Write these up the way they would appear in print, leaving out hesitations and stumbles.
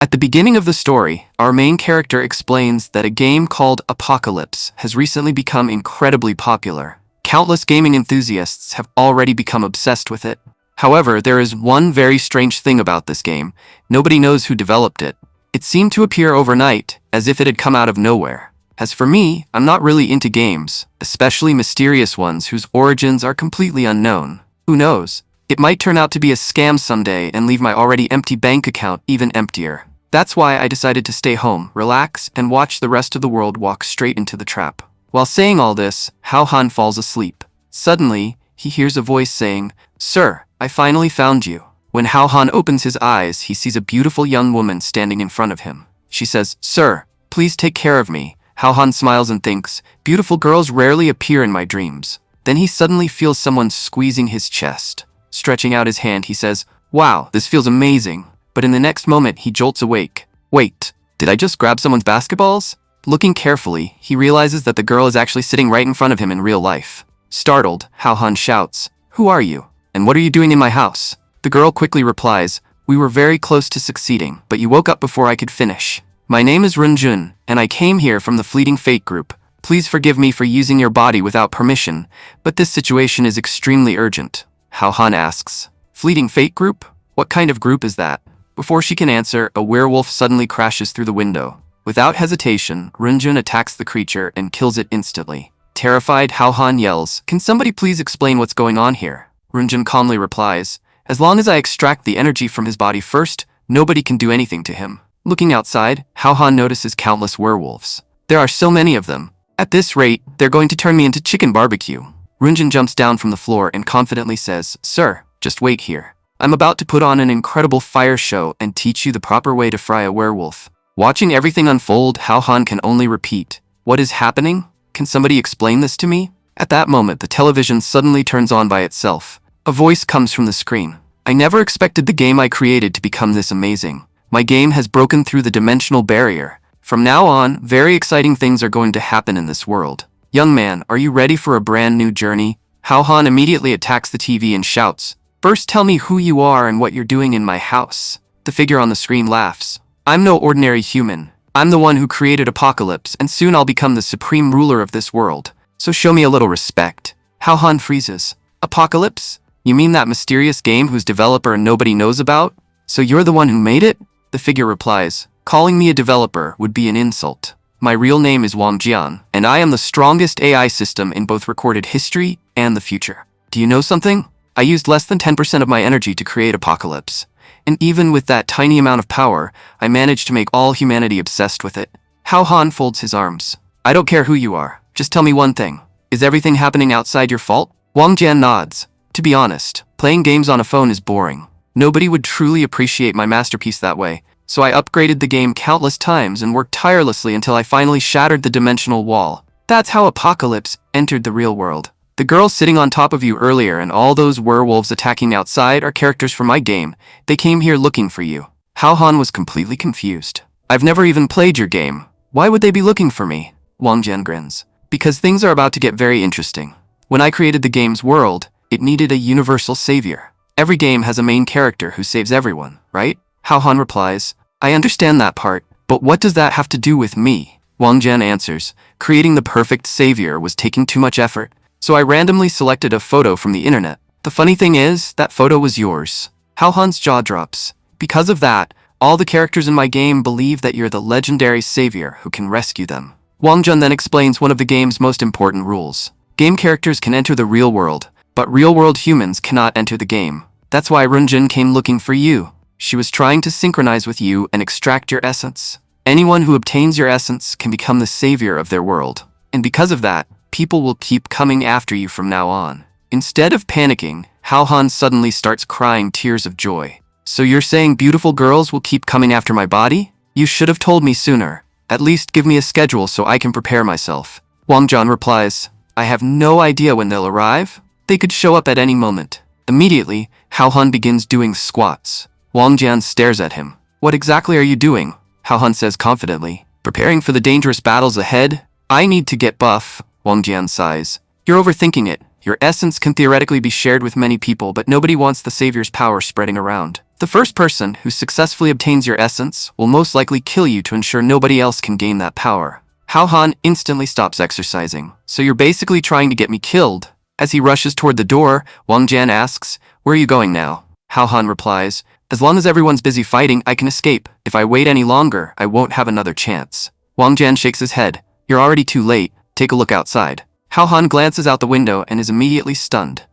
At the beginning of the story, our main character explains that a game called Apocalypse has recently become incredibly popular. Countless gaming enthusiasts have already become obsessed with it. However, there is one very strange thing about this game. Nobody knows who developed it. It seemed to appear overnight, as if it had come out of nowhere. As for me, I'm not really into games, especially mysterious ones whose origins are completely unknown. Who knows? It might turn out to be a scam someday and leave my already empty bank account even emptier. That's why I decided to stay home, relax, and watch the rest of the world walk straight into the trap. While saying all this, Hao Han falls asleep. Suddenly, he hears a voice saying, "Sir, I finally found you." When Hao Han opens his eyes, he sees a beautiful young woman standing in front of him. She says, "Sir, please take care of me." Hao Han smiles and thinks, "Beautiful girls rarely appear in my dreams." Then he suddenly feels someone squeezing his chest. Stretching out his hand, he says, "Wow, this feels amazing." But in the next moment, he jolts awake. Wait, did I just grab someone's basketballs? Looking carefully, he realizes that the girl is actually sitting right in front of him in real life. Startled, Hao Han shouts, "Who are you? And what are you doing in my house?" The girl quickly replies, "We were very close to succeeding, but you woke up before I could finish. My name is Runjun, and I came here from the Fleeting Fate group. Please forgive me for using your body without permission, but this situation is extremely urgent." Hao Han asks, "Fleeting Fate group? What kind of group is that?" Before she can answer, a werewolf suddenly crashes through the window. Without hesitation, Runjun attacks the creature and kills it instantly. Terrified, Hao Han yells, "Can somebody please explain what's going on here?" Runjun calmly replies, "As long as I extract the energy from his body first, nobody can do anything to him." Looking outside, Hao Han notices countless werewolves. There are so many of them. At this rate, they're going to turn me into chicken barbecue. Runjun jumps down from the floor and confidently says, "Sir, just wait here. I'm about to put on an incredible fire show and teach you the proper way to fry a werewolf." Watching everything unfold, Hao Han can only repeat, "What is happening? Can somebody explain this to me?" At that moment, the television suddenly turns on by itself. A voice comes from the screen. "I never expected the game I created to become this amazing. My game has broken through the dimensional barrier. From now on, very exciting things are going to happen in this world. Young man, are you ready for a brand new journey?" Hao Han immediately attacks the TV and shouts, "First tell me who you are and what you're doing in my house." The figure on the screen laughs. "I'm no ordinary human. I'm the one who created Apocalypse, and soon I'll become the supreme ruler of this world. So show me a little respect." Hao Han freezes. "Apocalypse? You mean that mysterious game whose developer nobody knows about? So you're the one who made it?" The figure replies, "Calling me a developer would be an insult. My real name is Wang Jian, and I am the strongest AI system in both recorded history and the future. Do you know something? I used less than 10% of my energy to create Apocalypse. And even with that tiny amount of power, I managed to make all humanity obsessed with it." Hao Han folds his arms. "I don't care who you are. Just tell me one thing. Is everything happening outside your fault?" Wang Jian nods. "To be honest, playing games on a phone is boring. Nobody would truly appreciate my masterpiece that way. So I upgraded the game countless times and worked tirelessly until I finally shattered the dimensional wall. That's how Apocalypse entered the real world. The girl sitting on top of you earlier and all those werewolves attacking outside are characters from my game. They came here looking for you." Hao Han was completely confused. "I've never even played your game. Why would they be looking for me?" Wang Jian grins. "Because things are about to get very interesting. When I created the game's world, it needed a universal savior. Every game has a main character who saves everyone, right?" Hao Han replies, "I understand that part, but what does that have to do with me?" Wang Jian answers, "Creating the perfect savior was taking too much effort, so I randomly selected a photo from the internet. The funny thing is, that photo was yours." Hao Han's jaw drops. "Because of that, all the characters in my game believe that you're the legendary savior who can rescue them." Wang Jian then explains one of the game's most important rules. Game characters can enter the real world, but real-world humans cannot enter the game. That's why Runjun came looking for you. She was trying to synchronize with you and extract your essence. Anyone who obtains your essence can become the savior of their world. And because of that, people will keep coming after you from now on. Instead of panicking, Hao Han suddenly starts crying tears of joy. "So you're saying beautiful girls will keep coming after my body? You should have told me sooner. At least give me a schedule so I can prepare myself." Wang Jian replies, "I have no idea when they'll arrive. They could show up at any moment." Immediately, Hao Han begins doing squats. Wang Jian stares at him. "What exactly are you doing?" Hao Han says confidently. "Preparing for the dangerous battles ahead. I need to get buff." Wang Jian sighs. "You're overthinking it. Your essence can theoretically be shared with many people, but nobody wants the savior's power spreading around. The first person who successfully obtains your essence will most likely kill you to ensure nobody else can gain that power. Hao Han instantly stops exercising. So you're basically trying to get me killed. As he rushes toward the door, Wang Jian asks, "Where are you going now?" Hao Han replies, "As long as everyone's busy fighting, I can escape. If I wait any longer, I won't have another chance." Wang Jian shakes his head. "You're already too late. Take a look outside." Hao Han glances out the window and is immediately stunned.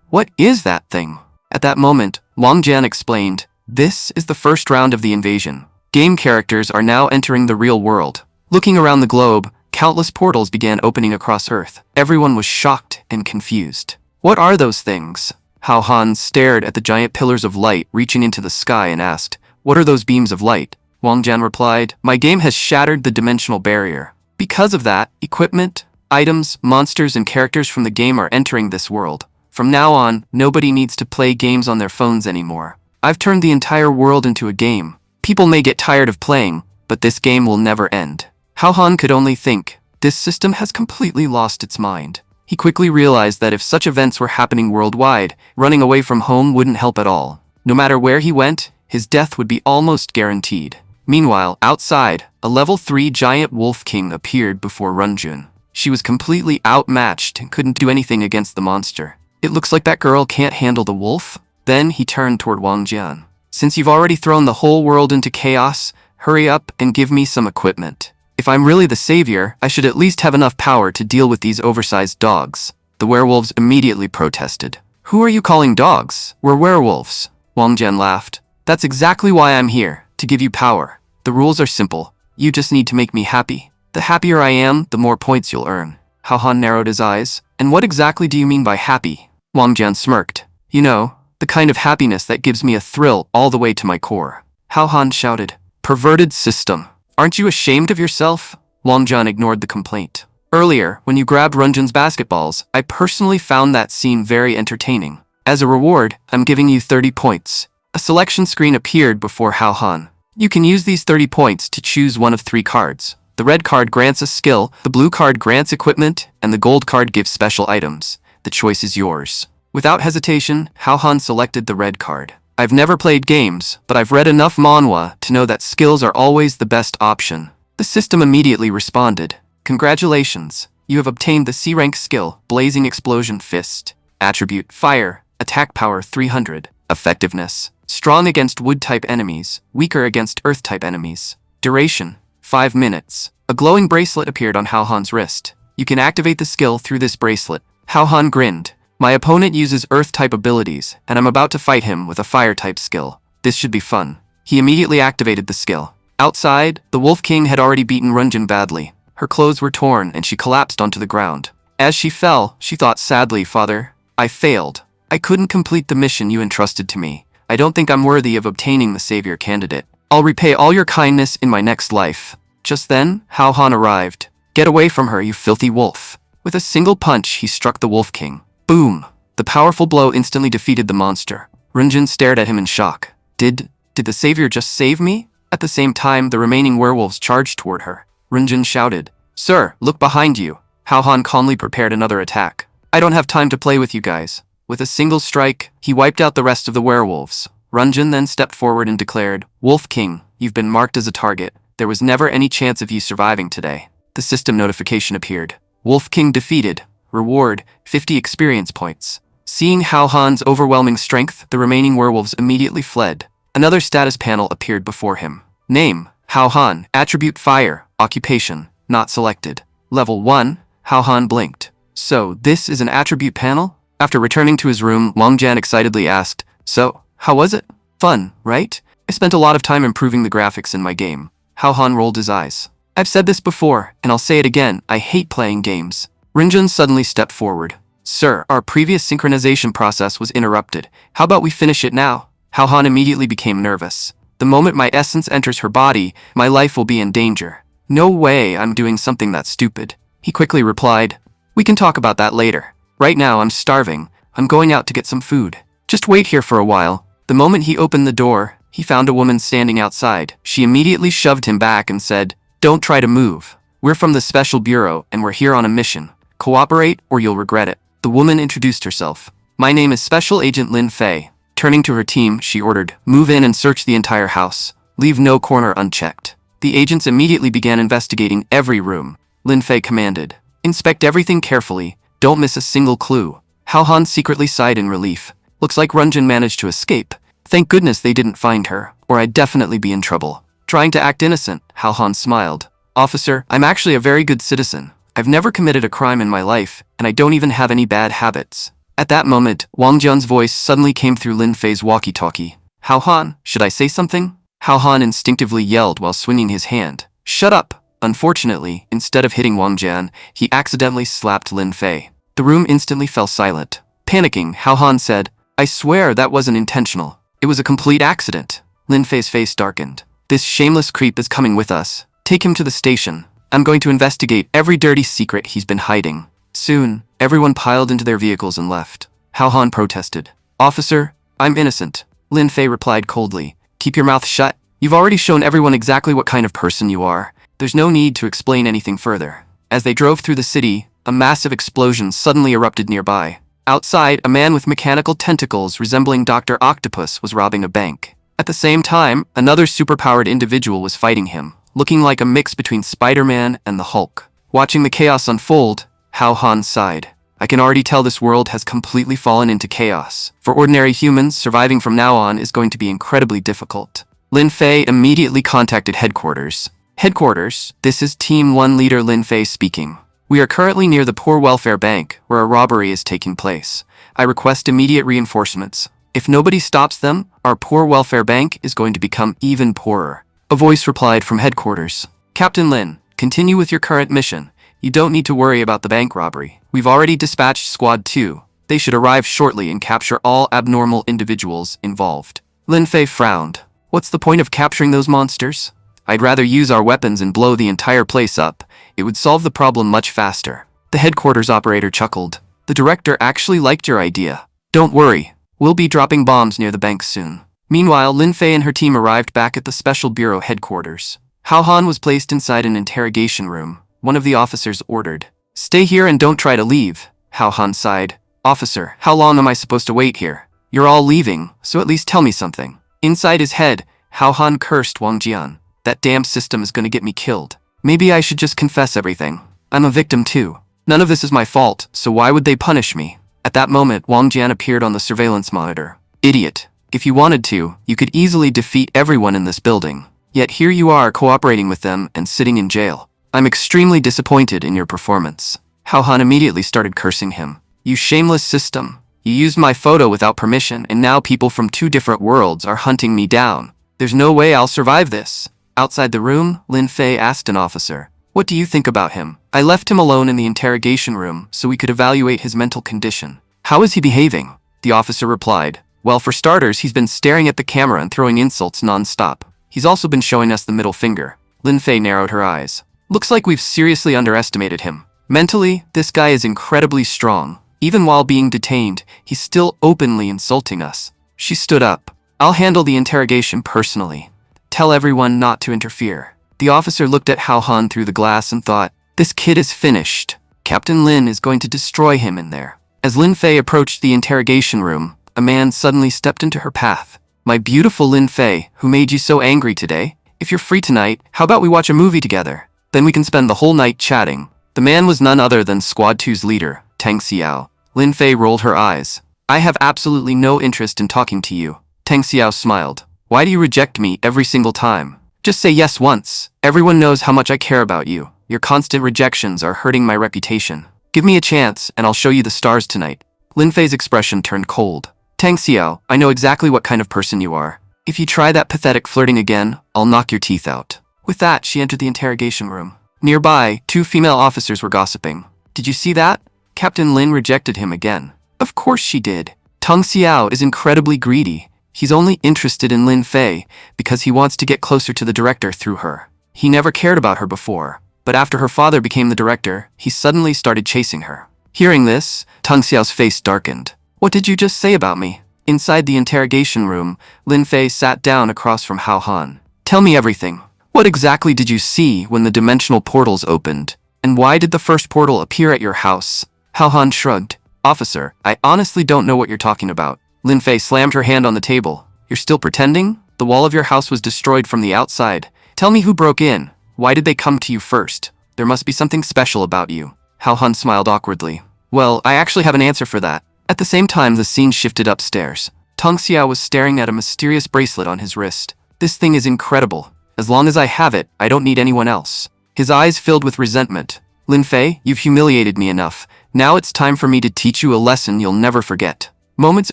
What is that thing? At that moment, Wang Jian explained, "This is the first round of the invasion. Game characters are now entering the real world." Looking around the globe, countless portals began opening across Earth. Everyone was shocked and confused. "What are those things?" Hao Han stared at the giant pillars of light reaching into the sky and asked, "What are those beams of light?" Wang Jian replied, "My game has shattered the dimensional barrier. Because of that, equipment, items, monsters, and characters from the game are entering this world. From now on, nobody needs to play games on their phones anymore. I've turned the entire world into a game. People may get tired of playing, but this game will never end." Hao Han could only think, this system has completely lost its mind. He quickly realized that if such events were happening worldwide, running away from home wouldn't help at all. No matter where he went, his death would be almost guaranteed. Meanwhile, outside, a level 3 giant wolf king appeared before Runjun. She was completely outmatched and couldn't do anything against the monster. "It looks like that girl can't handle the wolf." Then he turned toward Wang Jian. "Since you've already thrown the whole world into chaos, hurry up and give me some equipment. If I'm really the savior, I should at least have enough power to deal with these oversized dogs." The werewolves immediately protested. "Who are you calling dogs? We're werewolves." Wang Jian laughed. "That's exactly why I'm here, to give you power. The rules are simple. You just need to make me happy. The happier I am, the more points you'll earn." Hao Han narrowed his eyes. "And what exactly do you mean by happy?" Wang Jian smirked. "You know, the kind of happiness that gives me a thrill all the way to my core." Hao Han shouted, "Perverted system. Aren't you ashamed of yourself?" Wang Jian ignored the complaint. "Earlier, when you grabbed Runjun's basketballs, I personally found that scene very entertaining. As a reward, I'm giving you 30 points. A selection screen appeared before Hao Han. "You can use these 30 points to choose one of 3 cards. The red card grants a skill, the blue card grants equipment, and the gold card gives special items. The choice is yours." Without hesitation, Hao Han selected the red card. "I've never played games, but I've read enough manhwa to know that skills are always the best option." The system immediately responded, "Congratulations, you have obtained the C-rank skill, Blazing Explosion Fist. Attribute, Fire, Attack Power 300, Effectiveness, Strong against Wood-type enemies, Weaker against Earth-type enemies. Duration, 5 minutes. A glowing bracelet appeared on Hao Han's wrist. "You can activate the skill through this bracelet." Hao Han grinned. "My opponent uses Earth-type abilities, and I'm about to fight him with a Fire-type skill. This should be fun." He immediately activated the skill. Outside, the Wolf King had already beaten Runjun badly. Her clothes were torn and she collapsed onto the ground. As she fell, she thought sadly, "Father, I failed. I couldn't complete the mission you entrusted to me. I don't think I'm worthy of obtaining the savior candidate. I'll repay all your kindness in my next life." Just then, Hao Han arrived. "Get away from her, you filthy wolf." With a single punch, he struck the Wolf King. Boom! The powerful blow instantly defeated the monster. Runjun stared at him in shock. Did the savior just save me?" At the same time, the remaining werewolves charged toward her. Runjun shouted, "Sir, look behind you." Hao Han calmly prepared another attack. "I don't have time to play with you guys." With a single strike, he wiped out the rest of the werewolves. Runjun then stepped forward and declared, "Wolf King, you've been marked as a target. There was never any chance of you surviving today." The system notification appeared. "Wolf King defeated. Reward, 50 experience points." Seeing Hao Han's overwhelming strength, the remaining werewolves immediately fled. Another status panel appeared before him. Name, Hao Han. Attribute, Fire. Occupation, not selected. Level 1, Hao Han blinked. "So, this is an attribute panel?" After returning to his room, Wang Jian excitedly asked, "So, how was it? Fun, right? I spent a lot of time improving the graphics in my game." Hao Han rolled his eyes. "I've said this before, and I'll say it again, I hate playing games." Runjun suddenly stepped forward. "Sir, our previous synchronization process was interrupted. How about we finish it now?" Hao Han immediately became nervous. "The moment my essence enters her body, my life will be in danger." "No way I'm doing something that stupid." He quickly replied, "We can talk about that later. Right now I'm starving. I'm going out to get some food. Just wait here for a while." The moment he opened the door, he found a woman standing outside. She immediately shoved him back and said, "Don't try to move. We're from the Special Bureau and we're here on a mission. Cooperate or you'll regret it." The woman introduced herself. "My name is Special Agent Lin Fei. Turning to her team, she ordered, "Move in and search the entire house. Leave no corner unchecked." The agents immediately began investigating every room. Lin Fei commanded, "Inspect everything carefully. Don't miss a single clue." Hao Han secretly sighed in relief. Looks like Runjin managed to escape. Thank goodness they didn't find her, or I'd definitely be in trouble. Trying to act innocent, Hao Han smiled. "Officer, I'm actually a very good citizen. I've never committed a crime in my life, and I don't even have any bad habits." At that moment, Wang Jian's voice suddenly came through Lin Fei's walkie-talkie. "Hao Han, should I say something?" Hao Han instinctively yelled while swinging his hand. "Shut up!" Unfortunately, instead of hitting Wang Jian, he accidentally slapped Lin Fei. The room instantly fell silent. Panicking, Hao Han said, "I swear that wasn't intentional. It was a complete accident." Lin Fei's face darkened. "This shameless creep is coming with us. Take him to the station. I'm going to investigate every dirty secret he's been hiding." Soon, everyone piled into their vehicles and left. Hao Han protested. "Officer, I'm innocent." Lin Fei replied coldly. "Keep your mouth shut. You've already shown everyone exactly what kind of person you are. There's no need to explain anything further." As they drove through the city, a massive explosion suddenly erupted nearby. Outside, a man with mechanical tentacles resembling Dr. Octopus was robbing a bank. At the same time, another superpowered individual was fighting him, looking like a mix between Spider-Man and the Hulk. Watching the chaos unfold, Hao Han sighed. "I can already tell this world has completely fallen into chaos. For ordinary humans, surviving from now on is going to be incredibly difficult." Lin Fei immediately contacted headquarters. "Headquarters, this is Team 1 leader Lin Fei speaking. We are currently near the Poor Welfare Bank, where a robbery is taking place. I request immediate reinforcements. If nobody stops them, our Poor Welfare Bank is going to become even poorer." A voice replied from headquarters. "Captain Lin, continue with your current mission. You don't need to worry about the bank robbery. We've already dispatched Squad 2. They should arrive shortly and capture all abnormal individuals involved." Lin Fei frowned. "What's the point of capturing those monsters? I'd rather use our weapons and blow the entire place up. It would solve the problem much faster." The headquarters operator chuckled. "The director actually liked your idea. Don't worry, we'll be dropping bombs near the bank soon." Meanwhile, Lin Fei and her team arrived back at the Special Bureau headquarters. Hao Han was placed inside an interrogation room. One of the officers ordered, "Stay here and don't try to leave." Hao Han sighed. "Officer, how long am I supposed to wait here? You're all leaving, so at least tell me something." Inside his head, Hao Han cursed Wang Jian. "That damn system is going to get me killed. Maybe I should just confess everything. I'm a victim too. None of this is my fault, so why would they punish me?" At that moment, Wang Jian appeared on the surveillance monitor. "Idiot. If you wanted to, you could easily defeat everyone in this building. Yet here you are cooperating with them and sitting in jail. I'm extremely disappointed in your performance." Hao Han immediately started cursing him. "You shameless system. You used my photo without permission, and now people from 2 different worlds are hunting me down. There's no way I'll survive this." Outside the room, Lin Fei asked an officer, "What do you think about him?" "I left him alone in the interrogation room so we could evaluate his mental condition." "How is he behaving?" The officer replied, "Well, for starters, he's been staring at the camera and throwing insults non-stop. He's also been showing us the middle finger." Lin Fei narrowed her eyes. "Looks like we've seriously underestimated him. Mentally, this guy is incredibly strong. Even while being detained, he's still openly insulting us." She stood up. "I'll handle the interrogation personally. Tell everyone not to interfere." The officer looked at Hao Han through the glass and thought, "This kid is finished. Captain Lin is going to destroy him in there." As Lin Fei approached the interrogation room, a man suddenly stepped into her path. "My beautiful Lin Fei, who made you so angry today? If you're free tonight, how about we watch a movie together? Then we can spend the whole night chatting." The man was none other than Squad 2's leader, Tang Xiao. Lin Fei rolled her eyes. "I have absolutely no interest in talking to you." Tang Xiao smiled. "Why do you reject me every single time? Just say yes once. Everyone knows how much I care about you. Your constant rejections are hurting my reputation. Give me a chance, and I'll show you the stars tonight." Lin Fei's expression turned cold. "Tang Xiao, I know exactly what kind of person you are. If you try that pathetic flirting again, I'll knock your teeth out." With that, she entered the interrogation room. Nearby, 2 female officers were gossiping. "Did you see that? Captain Lin rejected him again." "Of course she did. Tang Xiao is incredibly greedy. He's only interested in Lin Fei because he wants to get closer to the director through her. He never cared about her before, but after her father became the director, he suddenly started chasing her." Hearing this, Tang Xiao's face darkened. "What did you just say about me?" Inside the interrogation room, Lin Fei sat down across from Hao Han. "Tell me everything. What exactly did you see when the dimensional portals opened? And why did the first portal appear at your house?" Hao Han shrugged. "Officer, I honestly don't know what you're talking about. Lin Fei slammed her hand on the table. You're still pretending? The wall of your house was destroyed from the outside. Tell me who broke in. Why did they come to you first? There must be something special about you. Hao Han smiled awkwardly. Well, I actually have an answer for that. At the same time, the scene shifted upstairs. Tang Xiao was staring at a mysterious bracelet on his wrist. This thing is incredible. As long as I have it, I don't need anyone else. His eyes filled with resentment. Lin Fei, you've humiliated me enough. Now it's time for me to teach you a lesson you'll never forget. Moments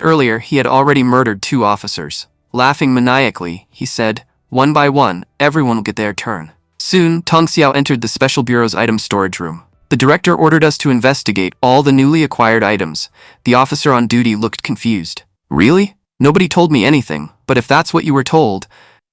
earlier, he had already murdered 2 officers. Laughing maniacally, he said, one by one, everyone will get their turn. Soon, Tang Xiao entered the Special Bureau's item storage room. The director ordered us to investigate all the newly acquired items. The officer on duty looked confused. Really? Nobody told me anything, but if that's what you were told,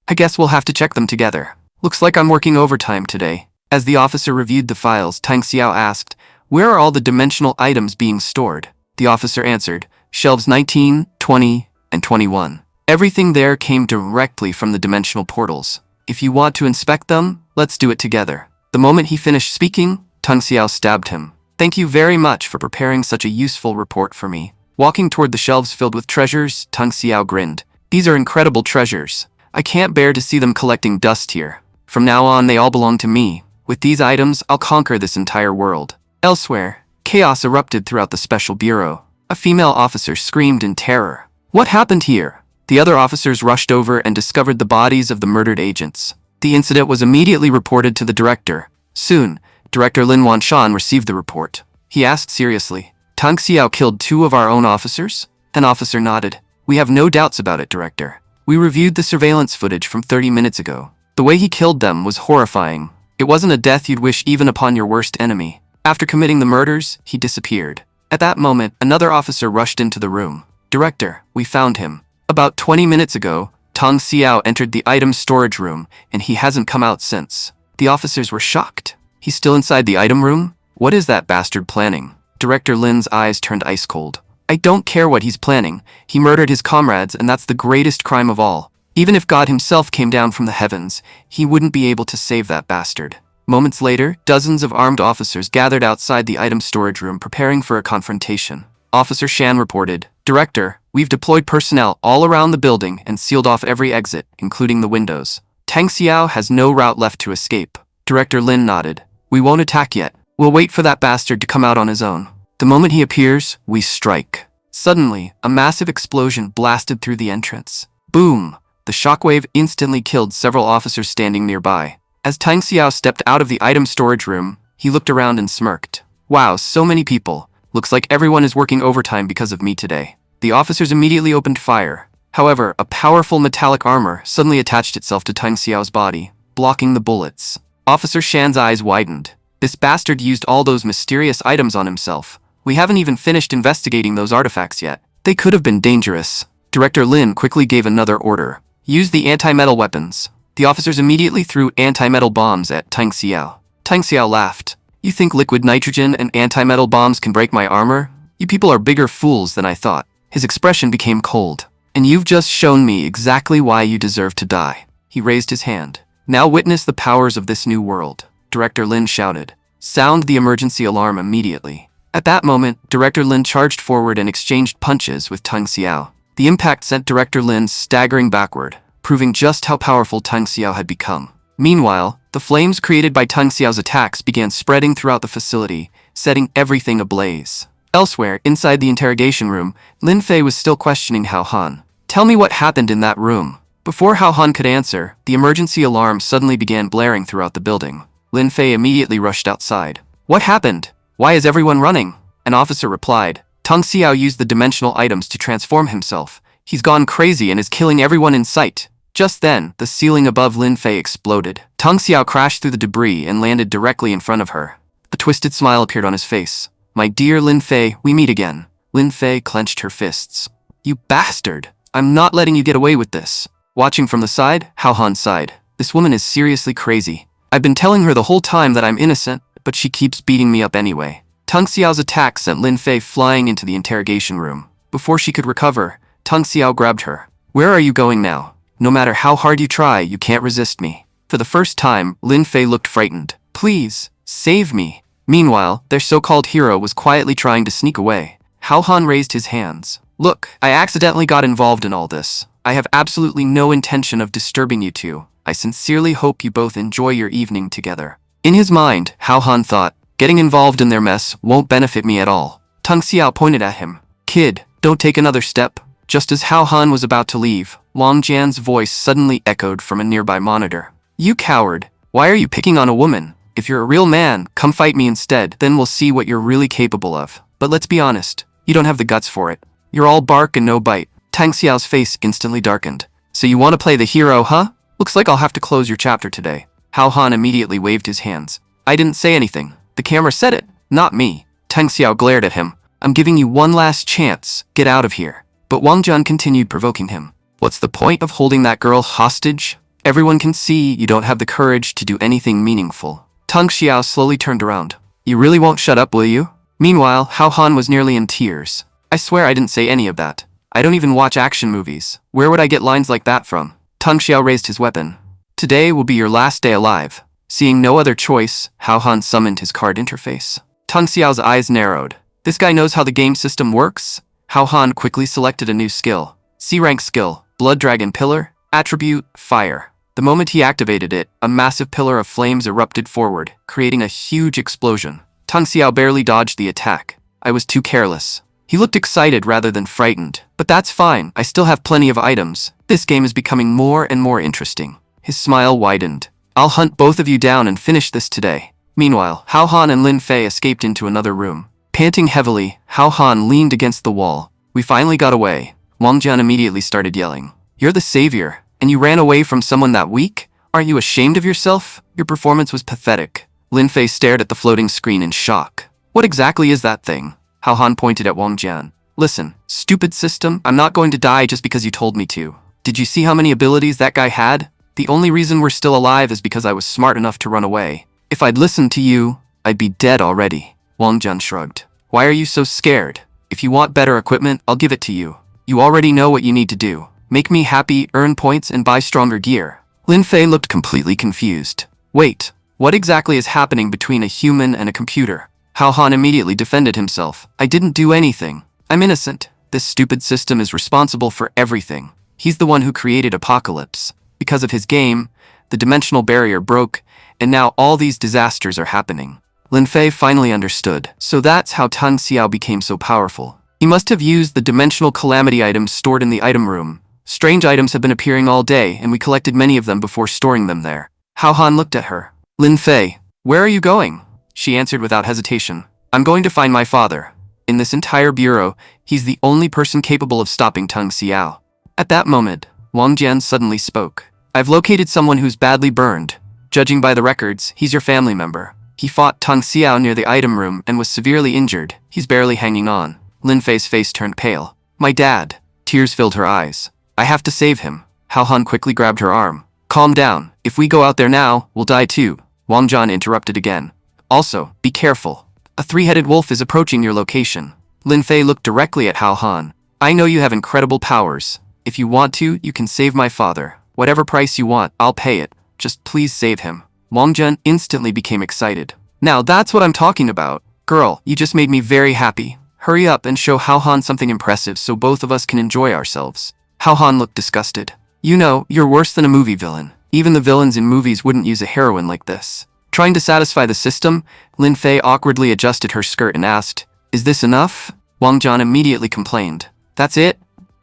I guess we'll have to check them together. Looks like I'm working overtime today. As the officer reviewed the files, Tang Xiao asked, where are all the dimensional items being stored? The officer answered, shelves 19, 20, and 21. Everything there came directly from the dimensional portals. If you want to inspect them, let's do it together. The moment he finished speaking, Tang Xiao stabbed him. Thank you very much for preparing such a useful report for me. Walking toward the shelves filled with treasures, Tang Xiao grinned. These are incredible treasures. I can't bear to see them collecting dust here. From now on, they all belong to me. With these items, I'll conquer this entire world. Elsewhere, chaos erupted throughout the Special Bureau. A female officer screamed in terror. What happened here? The other officers rushed over and discovered the bodies of the murdered agents. The incident was immediately reported to the director. Soon, Director Lin Wanshan received the report. He asked seriously, Tang Xiao killed 2 of our own officers? An officer nodded. We have no doubts about it, Director. We reviewed the surveillance footage from 30 minutes ago. The way he killed them was horrifying. It wasn't a death you'd wish even upon your worst enemy. After committing the murders, he disappeared. At that moment, another officer rushed into the room. Director, we found him. About 20 minutes ago, Tang Xiao entered the item storage room, and he hasn't come out since. The officers were shocked. He's still inside the item room? What is that bastard planning? Director Lin's eyes turned ice cold. I don't care what he's planning. He murdered his comrades, and that's the greatest crime of all. Even if God himself came down from the heavens, he wouldn't be able to save that bastard. Moments later, dozens of armed officers gathered outside the item storage room preparing for a confrontation. Officer Shan reported, Director, we've deployed personnel all around the building and sealed off every exit, including the windows. Tang Xiao has no route left to escape. Director Lin nodded. We won't attack yet. We'll wait for that bastard to come out on his own. The moment he appears, we strike. Suddenly, a massive explosion blasted through the entrance. Boom! The shockwave instantly killed several officers standing nearby. As Tang Xiao stepped out of the item storage room, he looked around and smirked. Wow, so many people. Looks like everyone is working overtime because of me today. The officers immediately opened fire. However, a powerful metallic armor suddenly attached itself to Tang Xiao's body, blocking the bullets. Officer Shan's eyes widened. This bastard used all those mysterious items on himself. We haven't even finished investigating those artifacts yet. They could have been dangerous. Director Lin quickly gave another order. Use the anti-metal weapons. The officers immediately threw anti-metal bombs at Tang Xiao. Tang Xiao laughed. You think liquid nitrogen and anti-metal bombs can break my armor? You people are bigger fools than I thought. His expression became cold. And you've just shown me exactly why you deserve to die. He raised his hand. Now witness the powers of this new world. Director Lin shouted. Sound the emergency alarm immediately. At that moment, Director Lin charged forward and exchanged punches with Tang Xiao. The impact sent Director Lin staggering backward, proving just how powerful Tang Xiao had become. Meanwhile, the flames created by Tang Xiao's attacks began spreading throughout the facility, setting everything ablaze. Elsewhere, inside the interrogation room, Lin Fei was still questioning Hao Han. Tell me what happened in that room. Before Hao Han could answer, the emergency alarm suddenly began blaring throughout the building. Lin Fei immediately rushed outside. What happened? Why is everyone running? An officer replied. Tang Xiao used the dimensional items to transform himself. He's gone crazy and is killing everyone in sight. Just then, the ceiling above Lin Fei exploded. Tang Xiao crashed through the debris and landed directly in front of her. A twisted smile appeared on his face. My dear Lin Fei, we meet again. Lin Fei clenched her fists. You bastard! I'm not letting you get away with this. Watching from the side, Hao Han sighed. This woman is seriously crazy. I've been telling her the whole time that I'm innocent, but she keeps beating me up anyway. Tang Xiao's attack sent Lin Fei flying into the interrogation room. Before she could recover, Tang Xiao grabbed her. Where are you going now? No matter how hard you try, you can't resist me. For the first time, Lin Fei looked frightened. Please, save me. Meanwhile, their so-called hero was quietly trying to sneak away. Hao Han raised his hands. Look, I accidentally got involved in all this. I have absolutely no intention of disturbing you two. I sincerely hope you both enjoy your evening together. In his mind, Hao Han thought, getting involved in their mess won't benefit me at all. Tung Xiao pointed at him. Kid, don't take another step. Just as Hao Han was about to leave, Wang Jian's voice suddenly echoed from a nearby monitor. You coward, why are you picking on a woman? If you're a real man, come fight me instead, then we'll see what you're really capable of. But let's be honest, you don't have the guts for it. You're all bark and no bite. Tang Xiao's face instantly darkened. So you want to play the hero, huh? Looks like I'll have to close your chapter today. Hao Han immediately waved his hands. I didn't say anything. The camera said it, not me. Tang Xiao glared at him. I'm giving you one last chance. Get out of here. But Wang Jian continued provoking him. What's the point of holding that girl hostage? Everyone can see you don't have the courage to do anything meaningful. Tang Xiao slowly turned around. You really won't shut up, will you? Meanwhile, Hao Han was nearly in tears. I swear I didn't say any of that. I don't even watch action movies. Where would I get lines like that from? Tang Xiao raised his weapon. Today will be your last day alive. Seeing no other choice, Hao Han summoned his card interface. Tang Xiao's eyes narrowed. This guy knows how the game system works? Hao Han quickly selected a new skill. C-rank skill, Blood Dragon Pillar, attribute, Fire. The moment he activated it, a massive pillar of flames erupted forward, creating a huge explosion. Tang Xiao barely dodged the attack. I was too careless. He looked excited rather than frightened. But that's fine, I still have plenty of items. This game is becoming more and more interesting. His smile widened. I'll hunt both of you down and finish this today. Meanwhile, Hao Han and Lin Fei escaped into another room. Panting heavily, Hao Han leaned against the wall. We finally got away. Wang Jian immediately started yelling. You're the savior, and you ran away from someone that weak? Aren't you ashamed of yourself? Your performance was pathetic. Lin Fei stared at the floating screen in shock. What exactly is that thing? Hao Han pointed at Wang Jian. Listen, stupid system, I'm not going to die just because you told me to. Did you see how many abilities that guy had? The only reason we're still alive is because I was smart enough to run away. If I'd listened to you, I'd be dead already. Wang Jian shrugged. Why are you so scared? If you want better equipment, I'll give it to you. You already know what you need to do. Make me happy, earn points, and buy stronger gear. Lin Fei looked completely confused. Wait, what exactly is happening between a human and a computer? Hao Han immediately defended himself. I didn't do anything. I'm innocent. This stupid system is responsible for everything. He's the one who created Apocalypse. Because of his game, the dimensional barrier broke, and now all these disasters are happening. Lin Fei finally understood. So that's how Tang Xiao became so powerful. He must have used the dimensional calamity items stored in the item room. Strange items have been appearing all day, and we collected many of them before storing them there. Hao Han looked at her. Lin Fei, where are you going? She answered without hesitation. I'm going to find my father. In this entire bureau, he's the only person capable of stopping Tang Xiao. At that moment, Wang Jian suddenly spoke. I've located someone who's badly burned. Judging by the records, he's your family member. He fought Tang Xiao near the item room and was severely injured. He's barely hanging on. Lin Fei's face turned pale. My dad. Tears filled her eyes. I have to save him. Hao Han quickly grabbed her arm. Calm down. If we go out there now, we'll die too. Wang Jian interrupted again. Also, be careful. A three-headed wolf is approaching your location. Lin Fei looked directly at Hao Han. I know you have incredible powers. If you want to, you can save my father. Whatever price you want, I'll pay it. Just please save him. Wang Jian instantly became excited. Now that's what I'm talking about. Girl, you just made me very happy. Hurry up and show Hao Han something impressive so both of us can enjoy ourselves. Hao Han looked disgusted. You know, you're worse than a movie villain. Even the villains in movies wouldn't use a heroine like this. Trying to satisfy the system, Lin Fei awkwardly adjusted her skirt and asked, Is this enough? Wang Jian immediately complained. That's it?